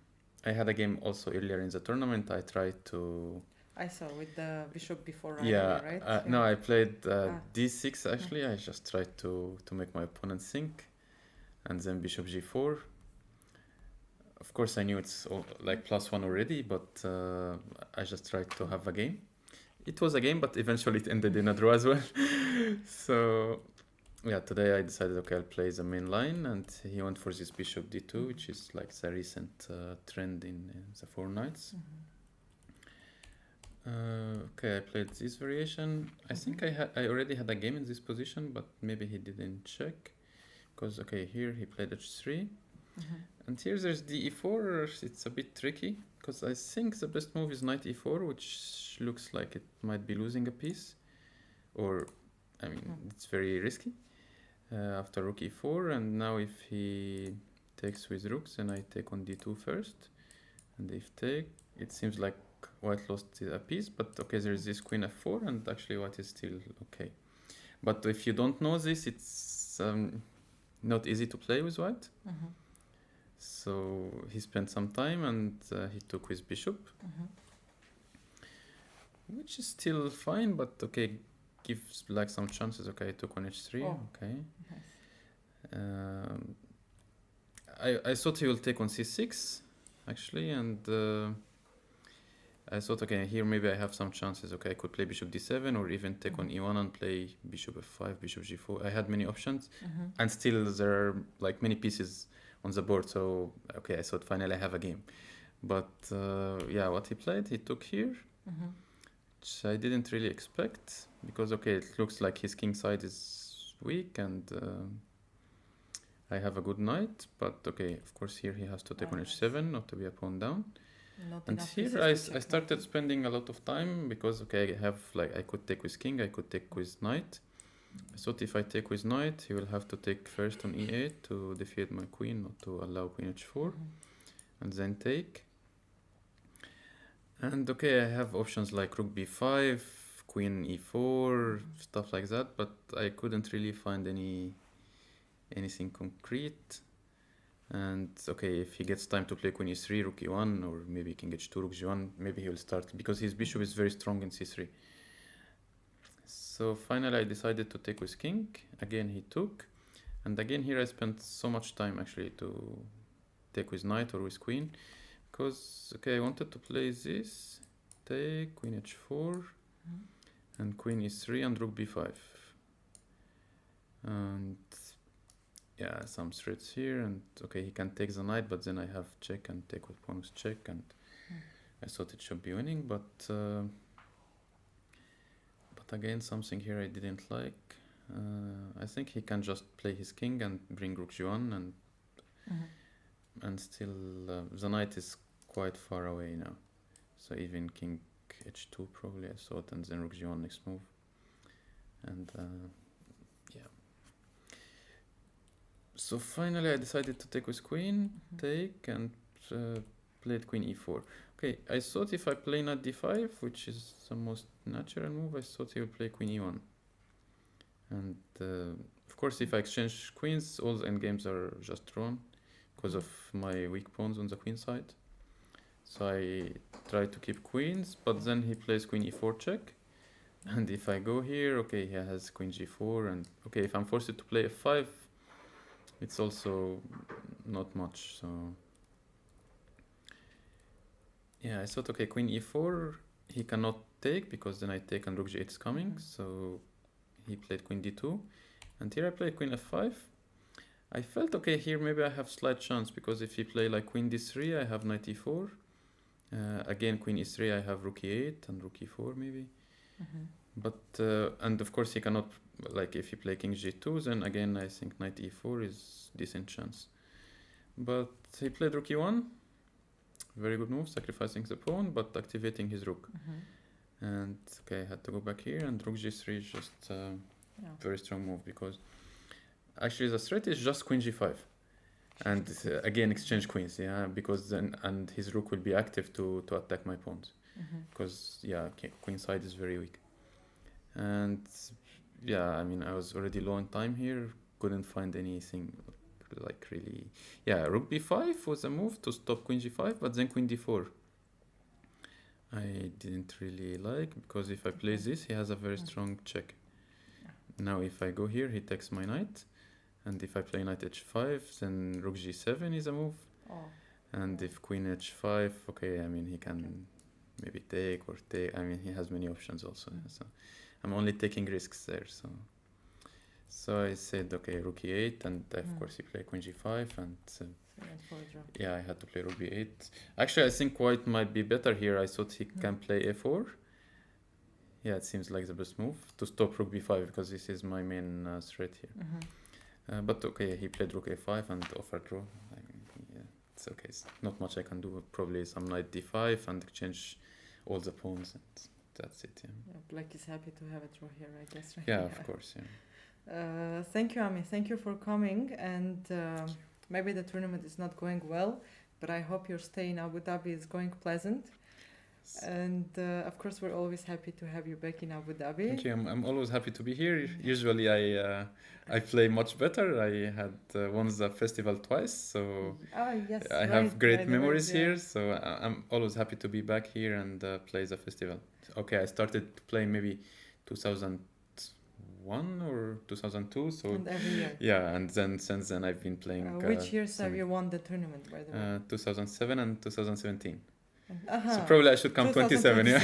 I had a game also earlier in the tournament. I tried to... I saw with the bishop before Yeah, rivalry, right? no, I played Ah. d6 actually. I just tried to make my opponent think, and then bishop g4. Of course, I knew it's all, like +1 already, but I just tried to have a game. It was a game, but eventually it ended in a draw as well. So yeah, today I decided, okay, I'll play the main line, and he went for this bishop d2, which is like the recent trend in the 4 knights. Okay, I played this variation. I think I already had a game in this position, but maybe he didn't check, because okay, here he played h3, and here there's d4. It's a bit tricky, because I think the best move is knight e4, which looks like it might be losing a piece, or I mean it's very risky. After rook e4, and now if he takes with rooks, then I take on d2 first, and if take, it seems like white lost a piece, but okay, there is this queen f4, and actually white is still okay. But if you don't know this, it's not easy to play with white. So he spent some time, and he took with bishop, which is still fine, but okay, gives black some chances. Okay, I took on h3. Oh. Okay. I thought he will take on c6 actually, and I thought, okay, here maybe I have some chances. Okay, I could play bishop d7, or even take on e1 and play bishop f5, bishop g4. I had many options, and still there are like many pieces on the board. So okay, I thought finally I have a game. But yeah, what he played, he took here, which I didn't really expect, because okay, it looks like his king side is weak, and I have a good knight. But okay, of course here he has to take on h7, not to be a pawn down. Not And enough here pieces to I check started spending a lot of time, because okay, I have like, I could take with king, I could take with knight. I thought if I take with knight, he will have to take first on e8 to defeat my queen, not to allow queen h4, and then take. And okay, I have options like rook b5, queen e4, stuff like that, but I couldn't really find anything concrete. And okay, if he gets time to play queen e3, rook e1, or maybe king h2, rook g1, maybe he will start, because his bishop is very strong in c3. So finally I decided to take with king. Again he took, and again here I spent so much time actually to take with knight or with queen, because okay, I wanted to play this, take queen h4, and queen e3, and rook b5, and yeah, some threats here, and okay, he can take the knight, but then I have check and take with pawn with check, and I thought it should be winning, but again something here I didn't like. I think he can just play his king and bring rook g1, and still the knight is quite far away now, so even king h2 probably I thought, and then rook g1 next move, and yeah. So finally I decided to take with queen, take, and played queen e4. Okay, I thought if I play knight d5, which is the most natural move, I thought he would play queen e1. And of course if I exchange queens, all the endgames are just drawn, because of my weak pawns on the queen side. So I try to keep queens, but then he plays queen e4 check. And if I go here, okay, he has queen g4, and okay, if I'm forced to play f5, it's also not much, so yeah, I thought, okay, queen e4, he cannot take, because then I take and rook g8 is coming, so he played queen d2, and here I played queen f5. I felt, okay, here maybe I have slight chance, because if he play like queen d3, I have knight e4, again queen e3, I have rook e8 and rook e4 maybe, but and of course he cannot, like if he play king g2, then again I think knight e4 is decent chance, but he played rook e1, very good move, sacrificing the pawn but activating his rook, and okay, I had to go back here, and rook g3 is just very strong move, because actually the threat is just queen g5, And again, exchange queens, yeah, because then and his rook will be active to attack my pawns, because queen side is very weak. And yeah, I mean, I was already low on time here, couldn't find anything like really. Yeah, rook b5 was a move to stop queen g5, but then queen d4 I didn't really like, because if I play this, he has a very strong check. Now if I go here, he takes my knight, and if I play knight h5, then rook g7 is a move. Oh. And if queen h5, okay, I mean, he can maybe take or take. I mean, he has many options also. So I'm only taking risks there. So I said, okay, rook e8, and of course he played queen g5, and yeah, I had to play rook b8. Actually, I think white might be better here. I thought he can play a4. Yeah, it seems like the best move to stop rook b5, because this is my main threat here. But okay, he played rook a5 and offered draw. I mean, yeah, it's okay. It's not much I can do. Probably some knight d5 and exchange all the pawns, and that's it. Yeah. Black is happy to have a draw here, I guess. Right? Yeah, of course. Yeah. Thank you, Ami. Thank you for coming. And maybe the tournament is not going well, but I hope your stay in Abu Dhabi is going pleasant. And of course, we're always happy to have you back in Abu Dhabi. Thank you. I'm always happy to be here. Usually, I play much better. I had won the festival twice, so yes, I have great memories here. So I'm always happy to be back here and play the festival. Okay, I started playing maybe 2001 or 2002. So and every year. Yeah, and then since then I've been playing. Which years have you won the tournament, by the way? 2007 and 2017. Uh-huh. So probably I should come 27, yeah.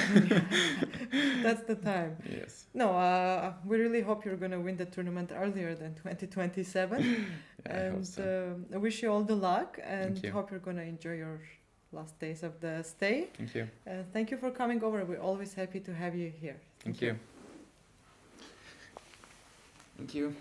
That's the time. Yes. No, we really hope you're going to win the tournament earlier than 2027. Yeah, and I hope so. I wish you all the luck, and Thank you. hope you're going to enjoy your last days of the stay. Thank you. Thank you for coming over. We're always happy to have you here. Thank you. Thank you.